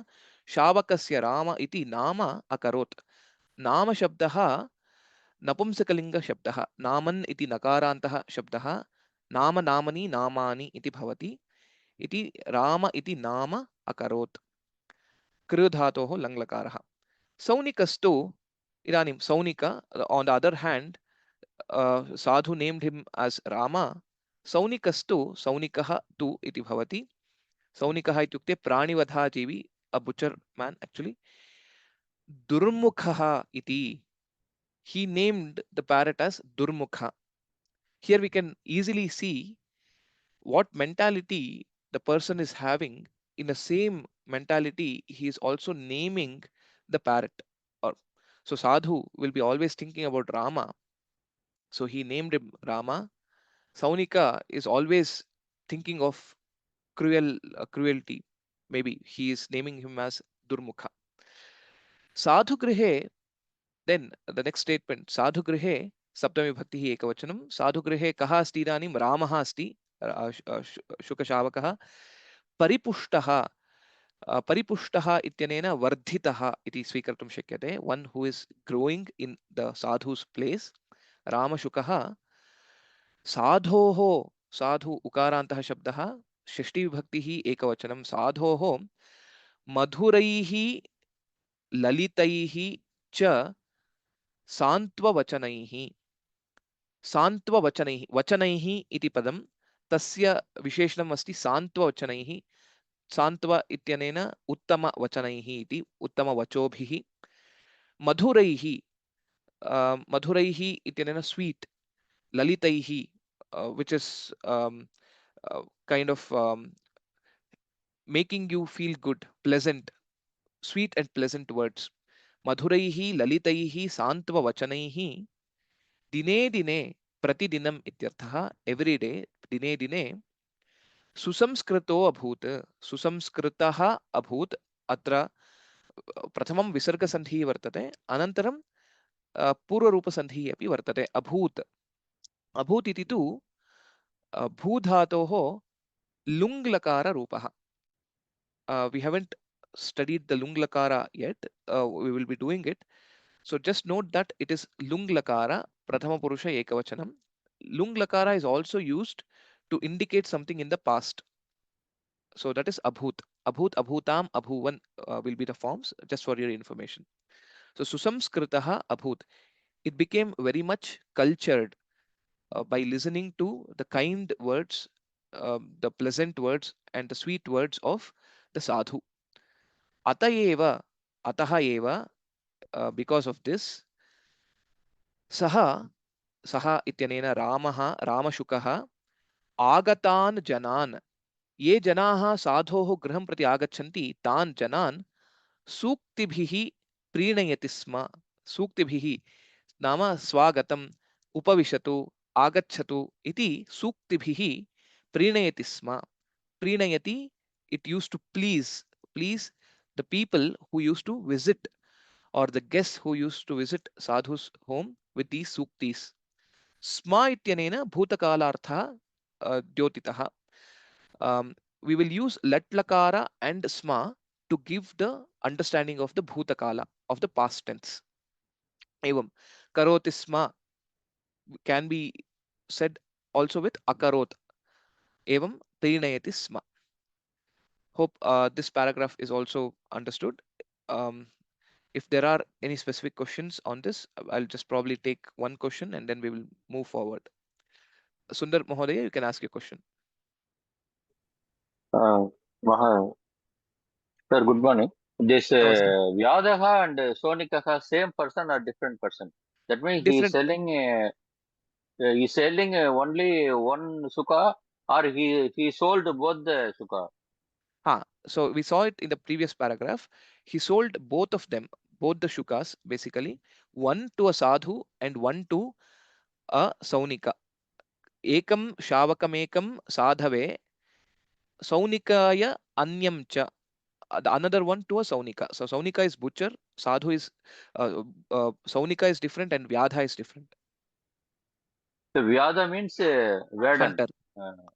शावकस्य राम इति नाम अकरोत्. नाम शब्दः नपुंसकलिङ्ग शब्दः. नामन् इति नकारान्तः शब्दः. नाम नामनि नामानि इति भवति. इति राम इति नाम अकरोत्. कृ धातोः लङ्लकारः. Saunikastu, idanim Saunika, on the other hand, Sadhu named him as Rama. Saunikastu, Saunikaha tu iti bhavati. Saunikaha ityukte pranivadha jivi, a butcher man actually. Durmukhaha iti. He named the parrot as Durmukha. Here we can easily see what mentality the person is having. In the same mentality, he is also naming the parrot. So Sadhu will be always thinking about Rama. So he named him Rama. Saunika is always thinking of cruelty. Maybe he is naming him as Durmukha. Sadhu grihe, then the next statement, Sadhu grihe, saptami bhakti ekavachanam. Sadhu grihe kaha asti idanim Ramaha asti, Shukashavakaha. Paripushtah इत्यनेन वर्धितः इति स्वीकर्तुं शक्यते. One who is growing in the sadhu's place. रामशुकः. साधोः, साधु उकारान्तः शब्दः, षष्ठी विभक्तिः एकवचनं. साधोः मधुरैः ललितैः च सान्त्ववचनैः. सान्त्ववचनैः, वचनैः इति पदं, तस्य विशेषणम् अस्ति सान्त्ववचनैः. सान्त्व इत्यनेन उत्तमवचनैः इति, उत्तमवचोभिः. मधुरैः, मधुरैः इत्यनेन sweet. ललितैः, which is kind of making you feel good, pleasant, sweet and pleasant words. Madhuraihi lalitaihi santva vachanaihi dine dine pratidinam ityarthaha, every day, dine dine. Susamskrito abhut, susamskritaha abhut. Atra pratamam visarga sandhi vartate, anantaram पूर्वरूप सन्धिः अपि वर्तते. अभूत्, अभूत् इति तु भूधातोः लुङ्लकार रूपः. We haven't studied the lunglakara yet. We will be doing it. So just note that it is lunglakara, prathama purusha ekavachanam. Lunglakara is also used to indicate something in the past. So that is abhut. Abhut, abhutam, abhuvan will be the forms, just for your information. So susamskritaha abhut. It became very much cultured by listening to the kind words, the pleasant words and the sweet words of the sadhu. अतः एव because of this सः इत्यनेन रामशुकः आगतान् जनान्, ये जनाः साधोः गृहं प्रति आगच्छन्ति तान् जनान् सूक्तिभिः प्रीणयति स्म। सूक्तिभिः नाम स्वागतम्, उपविशतु, आगच्छतु इति सूक्तिभिः प्रीणयति स्म। प्रीणयति, it used to please the people who used to visit, or the guests who used to visit sadhu's home with these suktis. Sma ityanena bhutakalartha dyotitah. We will use lat lakara and sma to give the understanding of the bhutakala, of the past tense. Evam karoti sma can be said also with akarot. Evam prinayati sma. Hope this paragraph is also understood. If there are any specific questions on this, I'll just probably take one question and then we will move forward. Sundar Mahodaya, you can ask your question. Sir, good morning. This Vyadaha and Sonikaha, same person or different person? That means he is selling only one sukha, or he sold both the sukha? So we saw it in the previous paragraph. He sold both of them, both the shukas basically, one to a sadhu and one to a saunika. Ekam shavakam ekam sadhave saunikaya anyam cha. The another one to a saunika. So saunika is butcher, sadhu is saunika is different, and vyadha is different. So Vyada means Hunter.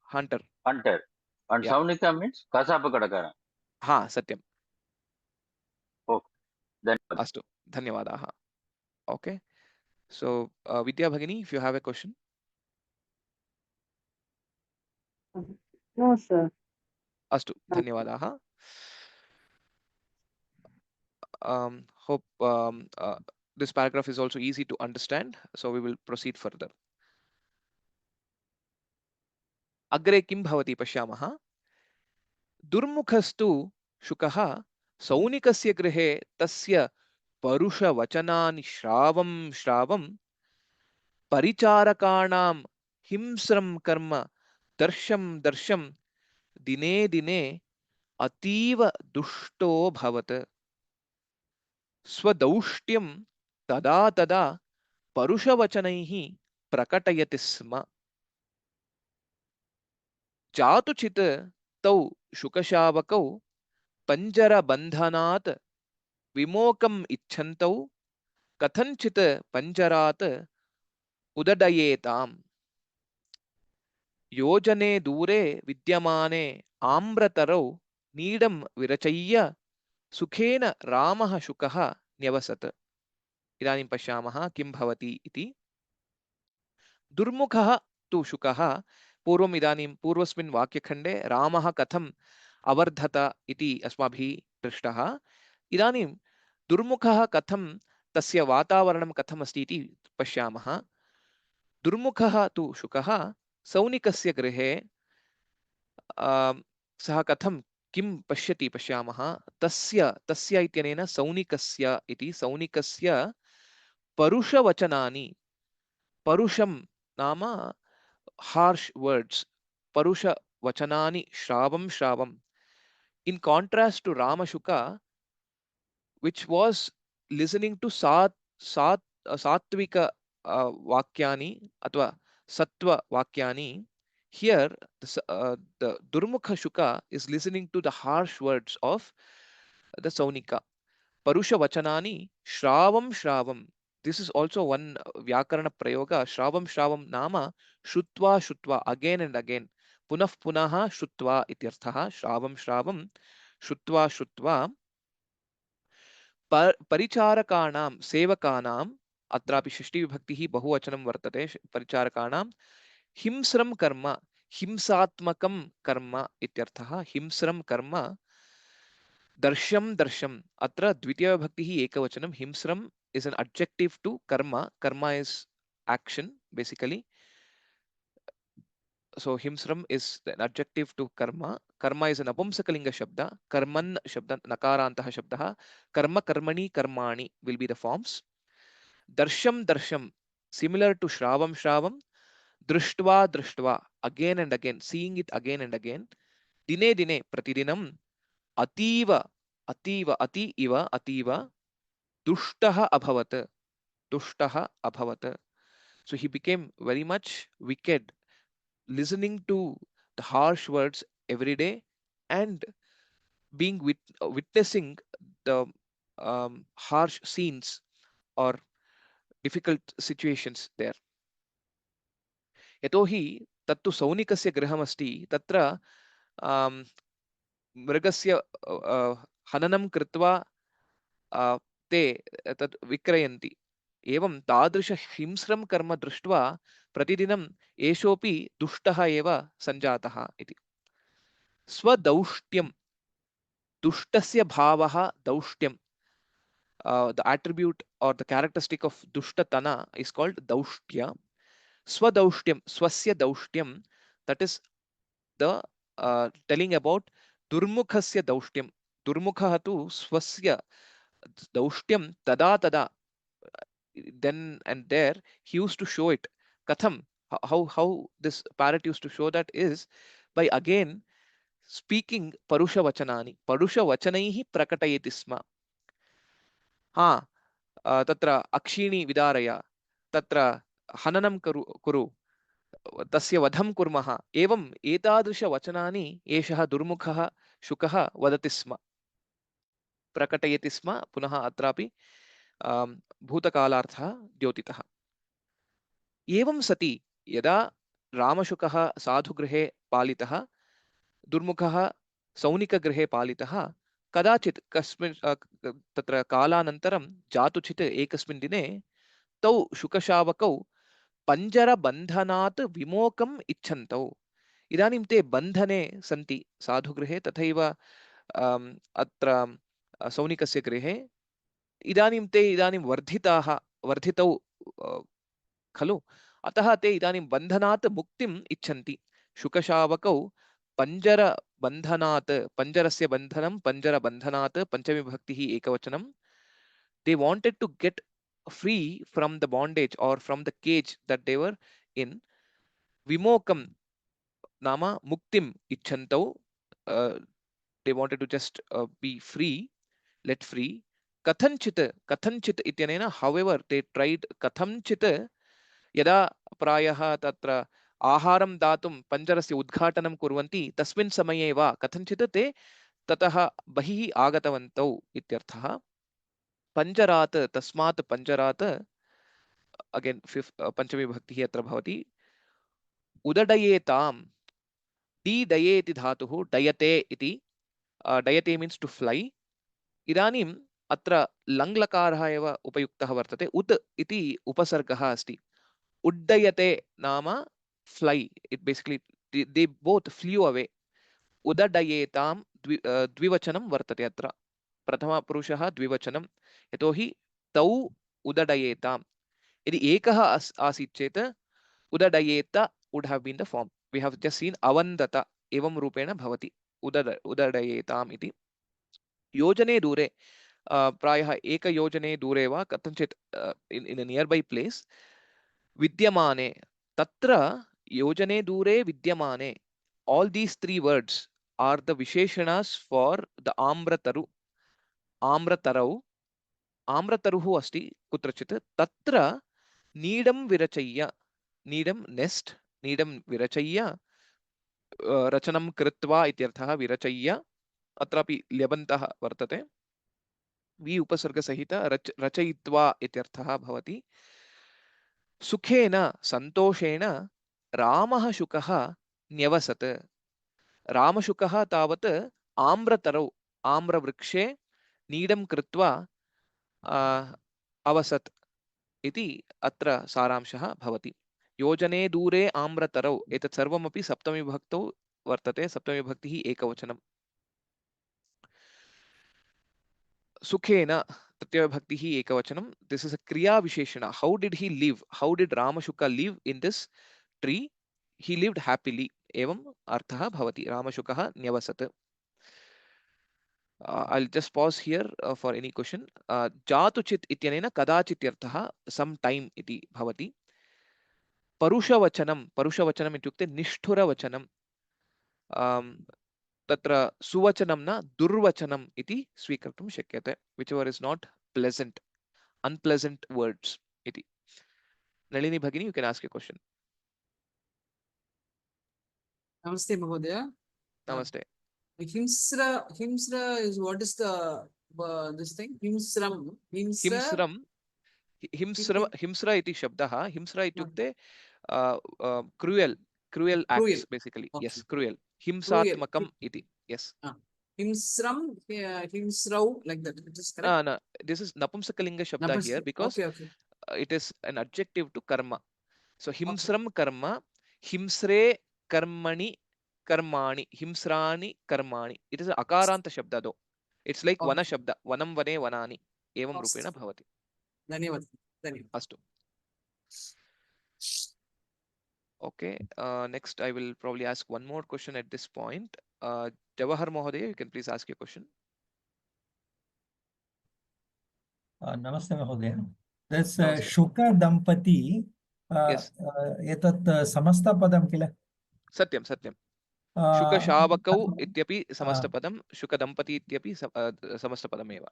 Hunter. Hunter. And Yeah. Saunika means Kasapakadakara. Satyam. Okay. Then Astu. Dhanyavadaha. Okay. So Vidya Bhagini, if you have a question. No, sir. Astu. Dhanyavadaha. Hope this paragraph is also easy to understand, so we will proceed further. Agre kim bhavati pashyamah. Durmukhastu shukah saunikasya grihe tasya parusha vachanani shravam paricharakanam himsram karma darsham dine ativa dushto bhavat. Swadaushtyam tada parushavachanaihi prakatayati sma. Chatuchit tau shukashavakau panjara bandhanat vimokam ichchantau kathanchit panjarat udadayetam. Yojane dure vidyamane ambratarau needam virachayya sukhena ramah shukah nyavasat. Idanim pashyamah kim bhavati iti. Durmukha tu shukah पूर्वम् इदानीं पूर्वस्मिन् वाक्यखण्डे रामः कथम् अवर्धत इति अस्माभिः पृष्टः. इदानीं दुर्मुखः कथं, तस्य वातावरणं कथम् अस्ति इति पश्यामः. दुर्मुखः तु शुकः सौनिकस्य गृहे सः कथं किं पश्यति पश्यामः. तस्य इत्यनेन सौनिकस्य इति, सौनिकस्य परुषवचनानि, परुषं नाम harsh words, parusha vachanani shravam. In contrast to Ramashuka, which was listening to satvika vakyani atva sattva vakyani, here the Durmukha Shuka is listening to the harsh words of the Saunika. Parusha vachanani shravam. This is also one Vyakarana Prayoga. Shravam nama shutva again and again. Punaha shutva ityarthaha. Shravam shutva Paricharakanam sevakanam atrapi shishti vibhaktihi bahuvachanam vartate. Paricharakanam himsram karma, himsatmakam karma ityarthaha. Himsram karma darsham. Atra dvitiya vibhaktihi ekavachanam. Himsram is an adjective to karma. Karma is action basically. So himsram is an adjective to karma. Karma is an apumsakalinga shabda. Karman shabda nakarantaha shabdaha. Karma karmani karmani will be the forms. Darsham darsham, similar to shravam shravam. Drishtva drishtva, again and again, seeing it again and again. Dine dine, pratidinam. Ativa ativa, ati iva ativa. Dushtaha abhavat. Dushtaha abhavat. So he became very much wicked, listening to the harsh words every day and being witnessing the harsh scenes or difficult situations there. यतोहि तत्तु सौनिकस्य गृहमस्ति तत्र मृगस्य हननं कृत्वा ते तत् विक्रयन्ति एवं तादृश हिंस्रं कर्म दृष्ट्वा प्रतिदिनं एषोपि दुष्टः एव सञ्जातः इति स्वदौष्ट्यं दुष्टस्य भावः दौष्ट्यं the attribute or the characteristic of dushtatana is called daushtya. Swadaushtyam, swasya daushyam, that is the telling about durmukhasya daushyam. Durmukha tu swasya daushyam tada tada. Then and there he used to show it. Katham, how this parrot used to show that is by again speaking parusha vachanani. Parusha vachanaihi prakatayeti sma. Ha, तत्र अक्षीणी विदारय, तत्र हननं कुरु, तस्य वधं कुर्मः, एवं एतादृशवचनानि एषः दुर्मुखः शुकः वदति स्म, प्रकटयति स्म. पुनः अत्रापि भूतकालार्थः द्योतितः. एवं सति यदा रामशुकः साधुगृहे पालितः, दुर्मुखः सौनिकगृहे पालितः, कदाचित् कस्मिन् तत्र कालानन्तरं जातुचित् एकस्मिन् दिने तौ शुकशावकौ पञ्जरबन्धनात् विमोकम् इच्छन्तौ. इदानीं ते बन्धने सन्ति साधुगृहे, तथैव अत्र सौनिकस्य गृहे. इदानीं ते वर्धितौ खलु, अतः ते इदानीं बन्धनात् मुक्तिम् इच्छन्ति. शुकशावकौ पञ्जरबन्धनात्, पञ्जरस्य बन्धनं पञ्जरबन्धनात्, पञ्चमी विभक्तिः एकवचनं. They wanted to get free from the bondage or from the cage that they were in. Vimokam nama muktim ichchantau. They wanted to just be free, let free. Kathanchit ityanena, however, they tried kathanchit यदा प्रायः तत्र आहारं दातुं पञ्जरस्य उद्घाटनं कुर्वन्ति तस्मिन् समये वा कथञ्चित् ते ततः बहिः आगतवन्तौ इत्यर्थः. पञ्जरात्, तस्मात् पञ्जरात्, अगेन् पञ्चमी विभक्तिः अत्र भवति. उदडयेतां, डी डयेति धातुः डयते इति. डयते मीन्स् टु फ्लै. इदानीम् अत्र लङ्लकारः एव उपयुक्तः वर्तते. उत् इति उपसर्गः अस्ति. Uddayate nama fly. It basically they both flew away. Udadayetam dvivachanam vartate atra. Prathama purushaha dvivachanam. Yatohi tau udadayetam. Yadi ekaha asit cheta udadayeta would have been the form. We have just seen avandata evam rupena bhavati. Udadayetam iti. Yojane dure. Prayaha eka yojane dure va katanchit in a nearby place. Vidyamane, tatra yojane dure vidyamane. All these three words are the visheshanas for the amrataru. Amratarau. Amrataruhu asti kutrachit. Tatra needam virachayya. Needam nest. Needam virachayya. Rachanam kritva ityarthaha virachayya. Atrapi lyabantah vartate. Vi upasarga sahita rachayitva ityarthaha bhavati. सुखेन सन्तोषेण रामः शुकः न्यवसत्. रामशुकः तावत् आम्रतरौ, आम्रवृक्षे नीडं कृत्वा अवसत् इति अत्र सारांशः भवति. योजने दूरे आम्रतरौ, एतत् सर्वमपि सप्तमी विभक्तौ वर्तते. सप्तमी विभक्तिः एकवचनं. सुखेन तृतीय विभक्तिः एकवचनं. This is a kriya visheshana. How did he live? How did Ramashuka live in this tree? he lived happily एवम् अर्थः भवति रामशुकः न्यवसत्. I'll just pause here for any question. जातुचित् इत्यनेन कदाचित् इत्यर्थः sometime इति भवति. परुषवचनम् इत्युक्ते निष्ठुरवचनं. तत्र सुवचनं न दुर्वचनम् इति स्वीकर्तुं शक्यते. whichever is not pleasant, unpleasant words इति. Nalini Bhagini, you can ask a question. Namaste, Mahodaya. Namaste. Himsra is what is the this thing? Himsram. Himsra iti shabdah. Himsra ityukte cruel acts basically. Okay. Yes, cruel. Himsatmakam iti. Yes. Himsram, himsrau, like that. It is correct? No, this is napumsakalinga shabda here because it is an adjective to karma. So himsram karma, himsre karmani karmani, himsrani karmani. It is an akaranta shabda though. It's like vana shabda. Vanam vane vanani. Evam rupena bhavati. Dhanyavad. Astu. Okay. Next, I will probably ask one more question at this point. Jawahar Mohodaya, you can please ask your question. Namaste Mahodaya. This Shuka Dampati, yes. etat samasta padam kila? Satyam. Shuka Shavakau ityapi samasta padam, Shuka Dampati ityapi samasta padam eva.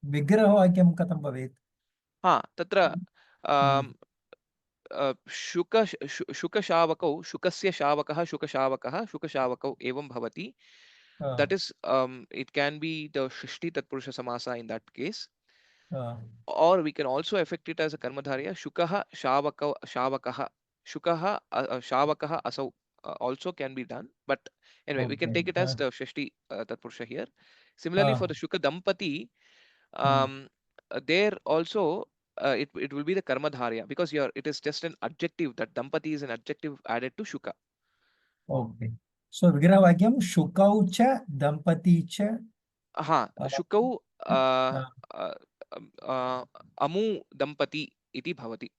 Vigraha vakyam katam bhavet? Tatra Shuka Shavakau, Shukasya Shavakaha, Shuka Shavakau evam bhavati. That is, it can be the Shishti Tatpurusha Samasa in that case. Or we can also affect it as a Karmadharya. Shukaha Shavakaha. Shukaha Shavakaha Asau also can be done. But anyway, we can take it as the Shishti Tatpurusha here. Similarly, for the Shuka Dampati, there also it will be the Karmadharya because it is just an adjective. That Dampati is an adjective added to Shuka. Okay. So Vigraha Vakyam Shukau cha Dampati cha. Shukau Amu Dampati iti bhavati.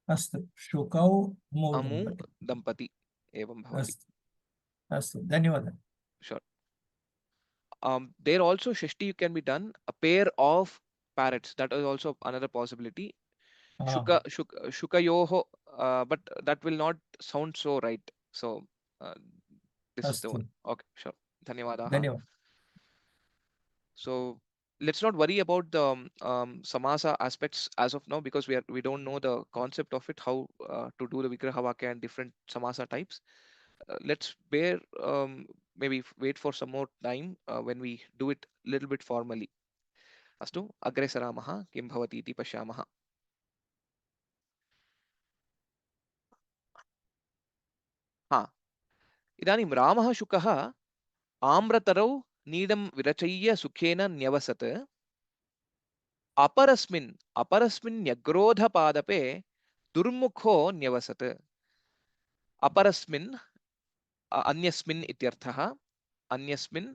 Astu. Shukau Amu Dampati evam bhavati. Astu. Dhanyavad. Sure. There also Shashti can be done. A pair of parrots. That is also another possibility. Shukayoho, but that will not sound so right. So this is the one. Okay, sure. Dhanyavadaha. So let's not worry about the samasa aspects as of now because we don't know the concept of it, how to do the Vigraha Vakya and different samasa types. Let's maybe wait for some more time when we do it a little bit formally. Astu agre saramaha kim bhavati iti pashyamaha. इदानीं रामः शुकः आम्रतरौ नीडं विरचय्य सुखेन न्यवसत्. अपरस्मिन् न्यग्रोधपादपे दुर्मुखो न्यवसत्. अपरस्मिन् अन्यस्मिन् इत्यर्थः. अन्यस्मिन्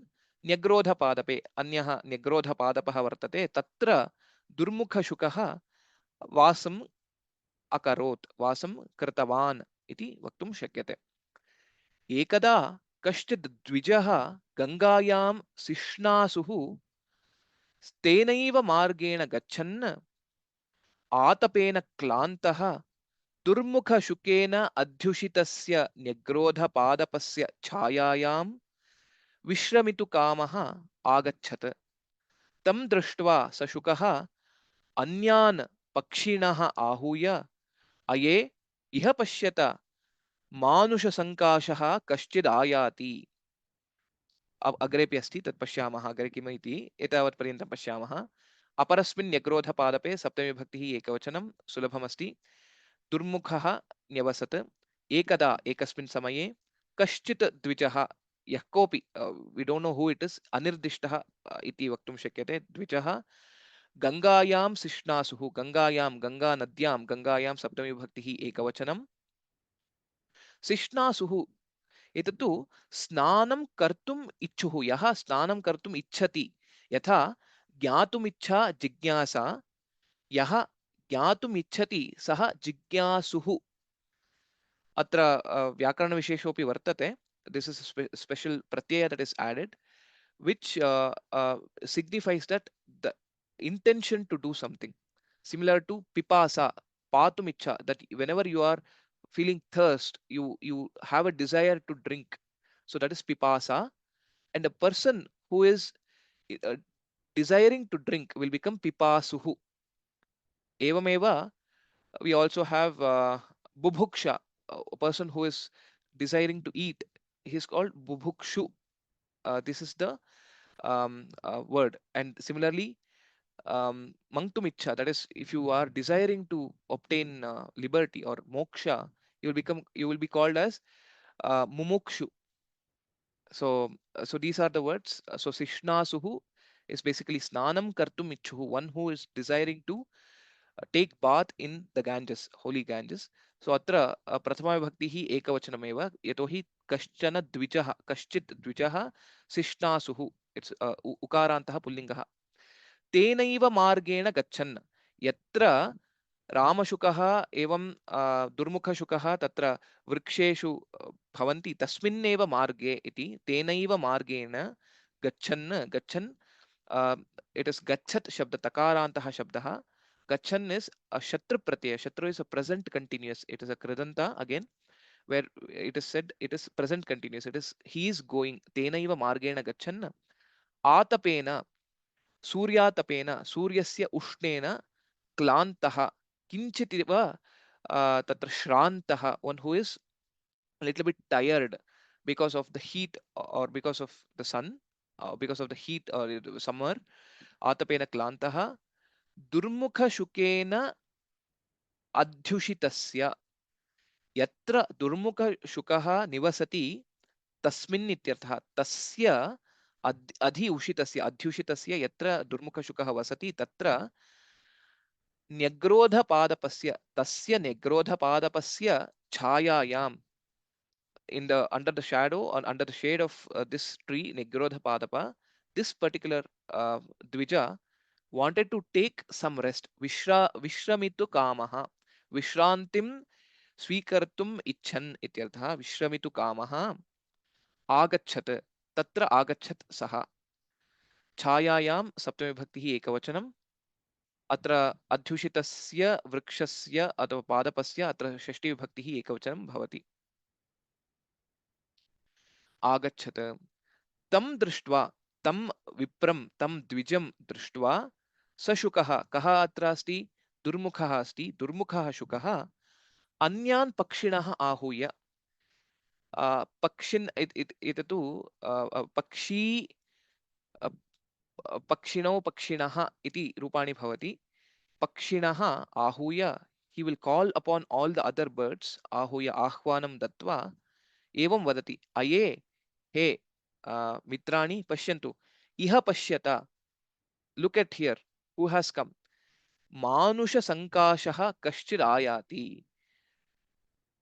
न्यग्रोधपादपे अन्यः न्यग्रोधपादपः वर्तते. तत्र दुर्मुखशुकः वासम् अकरोत्, वासं कृतवान् इति वक्तुं शक्यते. एकदा कश्चित् द्विजः गङ्गायां सिष्णासुः तेनैव मार्गेण गच्छन् आतपेन क्लान्तः दुर्मुखशुकेन अध्युषितस्य न्यग्रोधपादपस्य छायायां विश्रमितुकामः आगच्छत्. तं दृष्ट्वा स शुकः अन्यान् पक्षिणः आहूय अये इह पश्यत मानुषसङ्काशः कश्चिद् आयाति. अग्रेपि अस्ति तत् पश्यामः. अग्रे किम् इति एतावत् पर्यन्तं पश्यामः. अपरस्मिन् न्यग्रोधपादपे सप्तमी विभक्तिः एकवचनं सुलभमस्ति. दुर्मुखः न्यवसत्. एकदा एकस्मिन् समये कश्चित् द्विजः यः कोऽपि we don't know who it is अनिर्दिष्टः इति वक्तुं शक्यते. द्विजः गङ्गायां सिष्णासुः. गङ्गायां गङ्गानद्यां गङ्गायां सप्तमी विभक्तिः एकवचनं. सिष्णासुः एतत्तु स्नानं कर्तुम् इच्छुः. यः स्नानं कर्तुम् इच्छति, यथा ज्ञातुमिच्छा जिज्ञासा, यः ज्ञातुम् इच्छति सः जिज्ञासुः. अत्र व्याकरणविशेषोऽपि वर्तते. This is a special pratyaya that is added, which signifies that the intention to do something. Similar to pipasa, patumicha, that whenever you are feeling thirst, you have a desire to drink. So that is pipasa. And a person who is uh, desiring to drink will become pipasuhu. Evameva, we also have bubhuksha, a person who is desiring to eat. He is called bubhukshu. This is the word. And similarly, mangtumicha, that is, if you are desiring to obtain liberty or moksha, you will be called as mumukshu. So these are the words. So sishnasuhu is basically snanam kartum ichuhu, one who is desiring to take bath in the Ganges, holy Ganges. So atra prathama vibhaktihi ekavachanameva yatohi kaschana dvijaha, kaschit dvijaha sishnasuhu. It's ukarantaha pullingaha. Tenaiva margena gachan. Yatra रामशुकः एवं दुर्मुखशुकः तत्र वृक्षेषु भवन्ति तस्मिन्नेव मार्गे इति तेनैव मार्गेण गच्छन् it is gachat shabda, takarantaha shabdah. Gachan is a shatru pratyaya. Shatru is a present continuous. It is a kridanta again, where it is said it is present continuous. It is he is going. Tenaiva margena gachan. Atapena, suryatapena, suryasya ushnena klantah. Kinchitiva tatra shrantaha, one who is a little bit tired because of the heat or because of the sun, because of the heat or summer. Atapena klantaha. Durmukha shukena adhyushitasya. Yatra durmukha shukaha nivasati tasmin ityartha. Tasya adhi ushitasya, adhyushitasya yatra durmukha shukaha vasati tatra न्यग्रोध पादपस्य, तस्य न्यग्रोध पादपस्य छायायाम, in the under the shadow or under the shade of this tree Nigrodha Padapa, this particular Dvija wanted to take some rest. Vishramitu kamaha, Vishrantim swikartum icchan ityartha. Vishramitu kamaha agachat, tatra agachat saha. Chayayam saptami bhaktihi ekavachanam. अत्र अध्युषितस्य वृक्षस्य अथवा पादपस्य अत्र षष्ठी विभक्तिः एकवचनं भवति. आगच्छत. तं दृष्ट्वा, तं विप्रं, तं द्विजं दृष्ट्वा सशुकः, कः अत्र अस्ति? दुर्मुखः अस्ति. दुर्मुखः शुकः अन्यान् पक्षिणः आहूय, पक्षिन् एततु पक्षी पक्षिणौ पक्षिणः इति रूपाणि भवति. पक्षिणः आहूय, he will call upon all the other birds. आहूय, आह्वानं दत्वा एवं वदति, अये हे मित्राणि पश्यन्तु, इह पश्यत, look at here, who has come. मानुष संकाशः कश्चित् आयाति.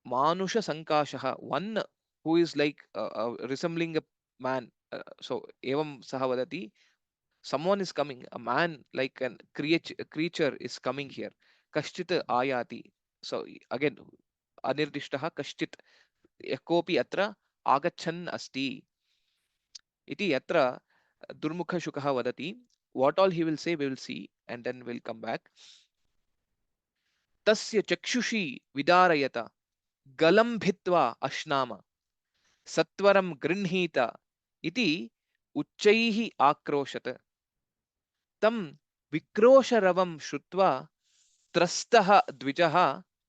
मानुष संकाशः, one who is like resembling a man. So एवं सः वदति, someone is coming, a man like a creature is coming here. Kashchit ayati. So again, anirdishtah kashchit, kopi atra agachan asti. Iti atra durmukha shukah vadati. What all he will say, we will see, and then we'll come back. Tasya chakshushi vidarayata galam bhitva ashnama satvaram grinhita iti uchchaihi akroshat. Tam विक्रोशरवं श्रुत्वा त्रस्तः द्विजः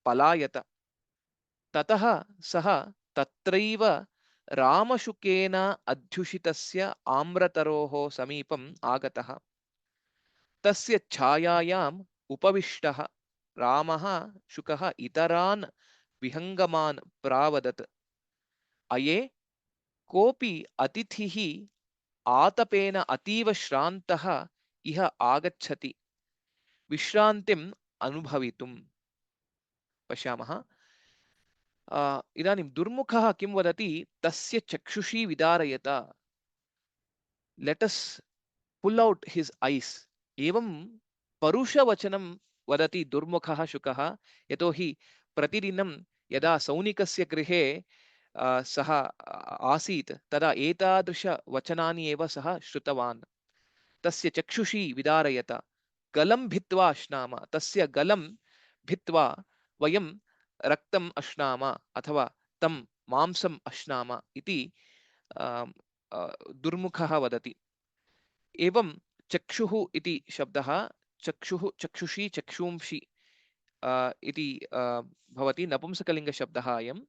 पलायत. ततः सः तत्रैव रामशुकेन अध्युषितस्य आम्रतरोः समीपम् आगतः. तस्य छायायाम् उपविष्टः रामः शुकः इतरान् विहङ्गमान् प्रावदत्. अये कोऽपि अतिथिः आतपेन अतीव श्रान्तः इह आगच्छति विश्रान्तिम् अनुभवितुम्. पश्यामः. इदानीं दुर्मुखः किं वदति? तस्य चक्षुषी विदारयत. लेट अस् पुल् औट् हिस् ऐस्. एवं परुषवचनं वदति दुर्मुखः शुकः. यतोहि प्रतिदिनं यदा सौनिकस्य गृहे सः आसीत् तदा एतादृशवचनानि एव सः श्रुतवान्। तस्य चक्षुषी विदारयत गलं भित्त्वा अश्नाम, तस्य गलं भित्त्वा वयं रक्तम् अश्नाम अथवा तं मांसम् अश्नाम इति दुर्मुखः वदति। एवं चक्षुः इति शब्दः चक्षुः, चक्षुषी, चक्षुंषि इति भवति नपुंसकलिङ्गशब्दः अयम्।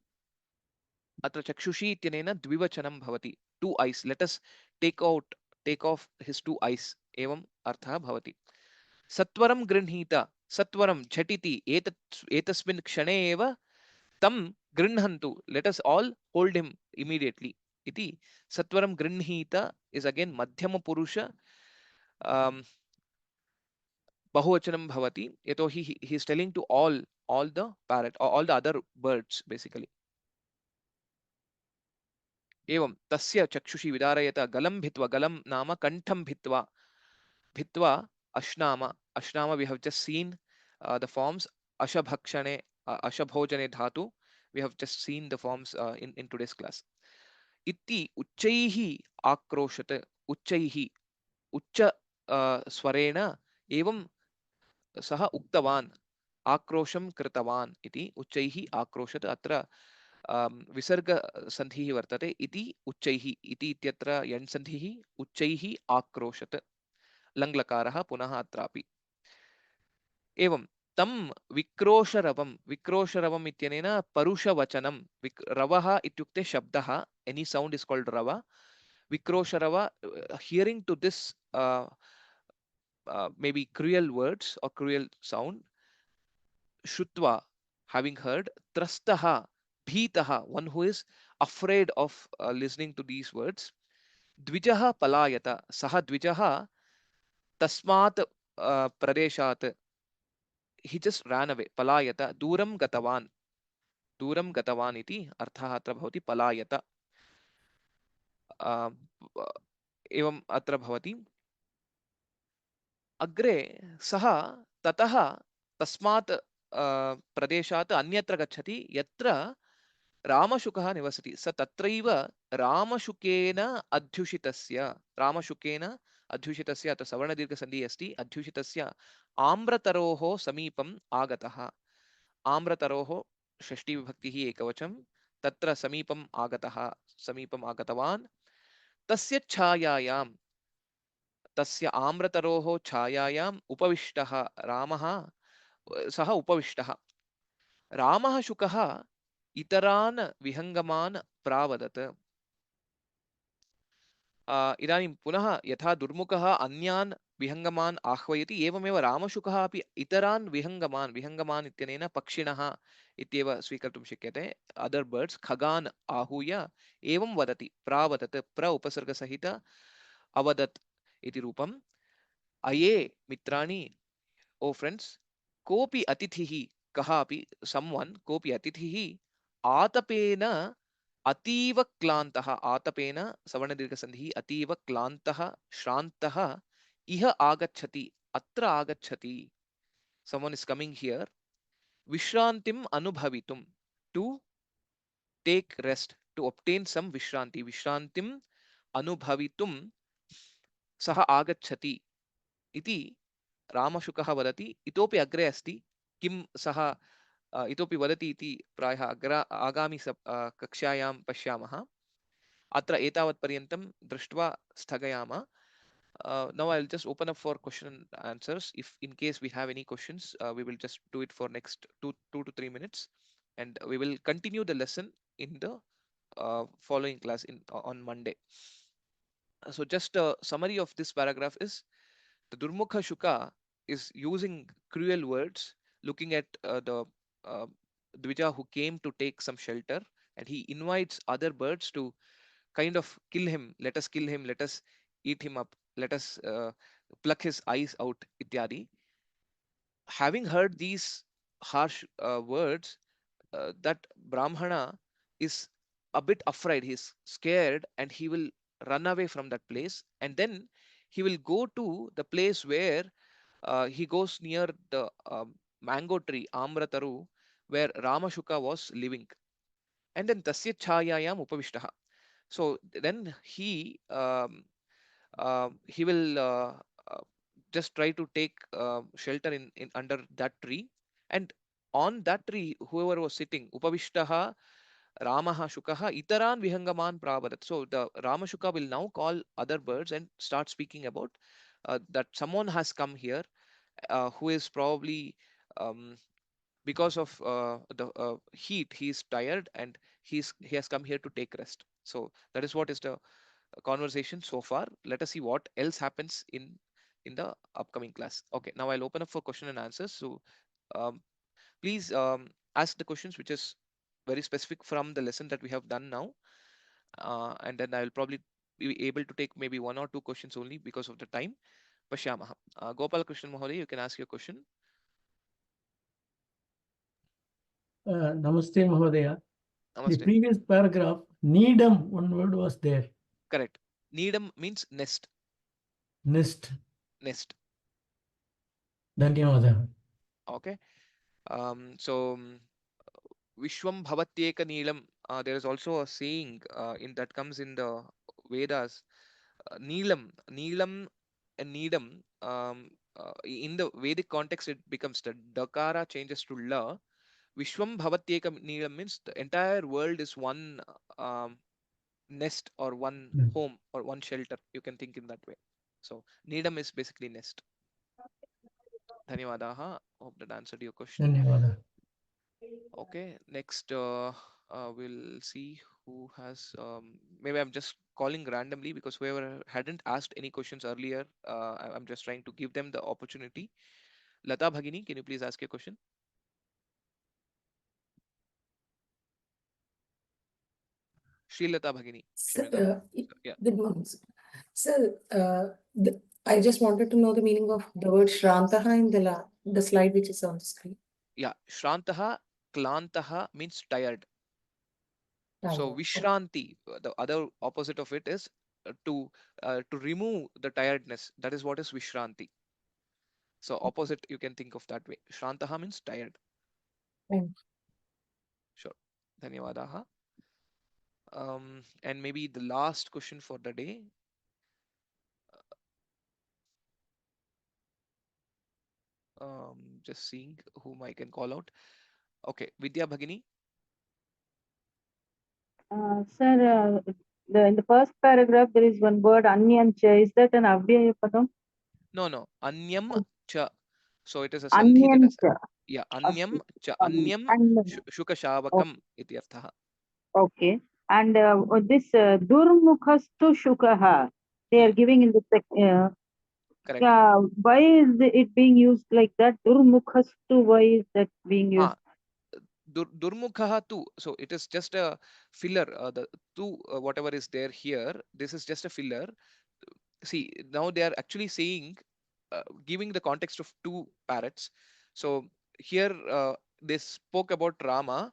अत्र चक्षुषी इत्यनेन द्विवचनं भवति, two eyes, let us take off his two eyes, एवम् अर्थः भवति। सत्वरं गृह्णीत, सत्वरं झटिति, एतस्मिन् क्षणे एव तं गृह्णन्तु, लेट अस् ऑल होल्ड हिम इमीडिएटली इति सत्वरं गृह्णीत इस् अगेन मध्यमपुरुष बहुवचनं भवति, यतोहि he is telling to all the parrot or all the other birds basically. एवं तस्य चक्षुषी विदारयत गलं भित्त्वा, गलं नाम कंठं भित्त्वा, भित्त्वा अश्नाम, अश्नाम we have just seen the forms ashabhakshane, ashabhojane dhatu, we have just seen the forms in today's class. इति उच्चैः आक्रोशत, उच्चैः उच्च स्वरेण एवं सः उक्तवान्, आक्रोशं कृतवान् इति उच्चैः आक्रोशत। अत्र विसर्गसन्धिः वर्तते, इति उच्चैः, इति इत्यत्र यण्सन्धिः, उच्चैः आक्रोशत, लङ्लकारः पुनः अत्रापि। एवं तं विक्रोशरवं, विक्रोशरवम् इत्यनेन परुषवचनं, रवः इत्युक्ते शब्दः, एनी साउंड इज कॉल्ड रव, विक्रोशरव, hearing to this maybe cruel words or cruel sound, Shrutva, having heard, Trastaha, Bhitaha, one who is afraid of listening to these words, Dvijaha Palayata, Saha Dvijaha Tasmat Pradeshat, he just ran away, Palayata, Duram Gatavan iti, Artha atra bhavati Palayata. Evam atra bhavati. अग्रे सः ततः तस्मात् प्रदेशात् अन्यत्र गच्छति यत्र रामशुकः निवसति। स तत्रैव रामशुकेन अध्युषितस्य, रामशुकेन अध्युषितस्य, अत्र सवर्णदीर्घसन्धिः अस्ति, अध्युषितस्य आम्रतरोः समीपम् आगतः। आम्रतरोः षष्ठीविभक्तिः एकवचनं, तत्र समीपम् आगतः, समीपम् आगतवान्। तस्य छायायां, तस्य आम्रतरोः छायायाम् उपविष्टः रामः, सः उपविष्टः। रामः शुकः इतरान् विहङ्गमान् प्रावदत्। इदानीं पुनः यथा दुर्मुखः अन्यान् विहङ्गमान् आह्वयति, एवमेव रामशुकः अपि इतरान् विहङ्गमान्, विहङ्गमान् इत्यनेन पक्षिणः इत्येव स्वीकर्तुं शक्यते, अदर् बर्ड्स्, खगान् आहूय एवं वदति, प्रावदत्, प्र उपसर्गसहित अवदत् इति रूपम्। अये मित्राणि, ओ फ्रेंड्स, कोऽपि अतिथिः, कः अपि, समवन, कोऽपि अतिथिः आतपेन अतीव क्लान्तः, आतपेन सवर्णदीर्घसन्धिः, अतीव क्लान्तः, श्रान्तः, इह आगच्छति, अत्र आगच्छति, someone is coming here, विश्रान्तिम् अनुभवितुं, to take rest, to obtain some विश्रान्ति, विश्रान्तिम् अनुभवितुं सः आगच्छति इति रामशुकः वदति। इतोपि अग्रे अस्ति, किं सः इतोपि वदति इति प्रायः आगामि कक्षायां पश्यामः। अत्र एतावत् पर्यन्तं दृष्ट्वा स्थगयामः। Now I'll just open up for question and answers. If in case we have any questions, we will just do it for next 2 to 3 minutes, and we will continue the lesson in the following class on Monday. So just a summary of this paragraph is, the Durmukha Shuka is using cruel words, looking at the Dvija who came to take some shelter, and he invites other birds to kind of kill him. Let us kill him, let us eat him up, let us pluck his eyes out, ityadi. Having heard these harsh words, that Brahmana is a bit afraid, he's scared, and he will run away from that place, and then he will go to the place where he goes near the mango tree, Amrataru, where Ramashuka was living. And then tasya chhayayam upavishtaha. So then he will just try to take shelter in under that tree, and on that tree whoever was sitting, upavishtaha Ramaha Shukaha Itaran Vihangaman Pravadat. So the Ramashuka will now call other birds and start speaking about that someone has come here who is probably um, because of the heat, he is tired and he has come here to take rest. So that is what is the conversation so far. Let us see what else happens in the upcoming class. Okay, now I'll open up for question and answers. So um, please ask the questions which is very specific from the lesson that we have done now, and then I'll probably be able to take maybe one or two questions only because of the time. Pashyamaha. Gopal Krishnan Mahoday, you can ask your question. Namaste, Mahodaya. The Namaste. previous paragraph, needam, one word was there. Correct. Needam means nest. Nest. Nest. Dhanyavadaha. Okay. So Vishwam Bhavatyeka Neelam. There is also a saying in that comes in the Vedas. Neelam, Neelam, and Needam. In the Vedic context, it becomes the Dakara changes to La. Vishwam Bhavatyeka Neelam means the entire world is one nest or one home or one shelter. You can think in that way. So Needam is basically nest. Dhanyavadaha. Hope that answered your question. Dhanyavadaha. Okay, next we'll see who has. Maybe I'm just calling randomly because whoever hadn't asked any questions earlier, I'm just trying to give them the opportunity. Lata Bhagini, can you please ask your question? Shri Lata Bhagini. Yeah. Good morning, sir. Sir, I just wanted to know the meaning of the word Shrantaha in the slide which is on the screen. Yeah, Shrantaha, Klantaha means tired. So Tired. Vishranti, the other opposite of it is to remove the tiredness. That is what is Vishranti. So opposite, you can think of that way. Shrantaha means tired. Thanks. Sure. Dhanyavadaha. And maybe the last question for the day. Just seeing whom I can call out. Okay, Vidya Bhagini. Sir, in the first paragraph, there is one word, Anyancha. Is that an Avyaya Padam? No. Anyam cha. So it is a Sandhita Rasa. Yeah, Anyam cha. Anyam Shuka Shavakam iti arthaha. Okay. And this Durmukhastu Shukaha, they are giving in the Correct. why is it being used like that? Durmukhastu, why is that being used? Durmukhaha tu. So it is just a filler. The tu whatever is there here, this is just a filler. See, now they are actually saying, giving the context of two parrots. So here they spoke about Rama,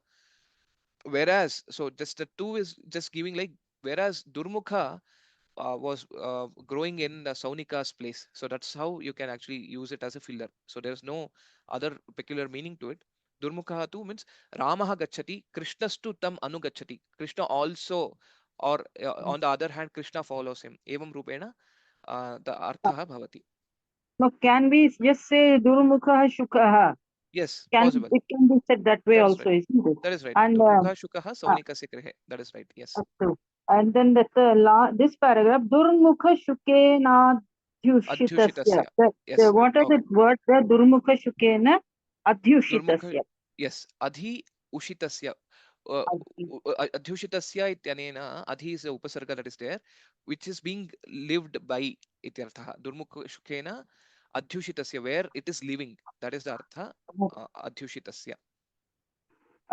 whereas so just the two is just giving like, whereas Durmukha was growing in Saunika's place. So that's how you can actually use it as a filler. So there's no other peculiar meaning to it. Durmukha tu means Ramaha gachati, Krishnastu tam anugachati. Krishna also, or on the other hand, Krishna follows him. Evam rupena the arthaha bhavati. No, can we just say Durmukha Shukaha? Yes, possible. It can be said that way That is also, right. isn't it? That is right. And Durmukha Shukaha Saunika Sikrehe. That is right. Yes. and then this paragraph, Durmukha Shukena Adhyushitasya. Yes. What are the words there? Durmukha Shukena Adhyushitasya. Yes. Adhi Ushitasya. Adhyushitasya ityanena, Adhi is a upasarga that is there, which is being lived by ityartha. Durmukha Shukena Adhyushitasya, where it is living. That is the artha. Adhyushitasya.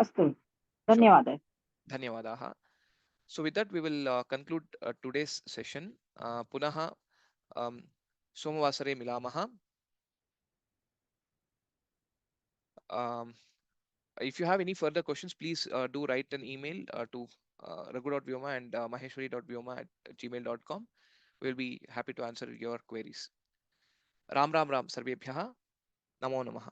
Astu. Dhanyavadaha. Dhanyavadaha. So with that, we will conclude today's session. Punaha Somavasare Milamaha. If you have any further questions, please do write an email to raghu.vyoma and maheshwari.vyoma@gmail.com. We'll be happy to answer your queries. Ram Ram Ram Sarvebhyaha. Namo Namaha.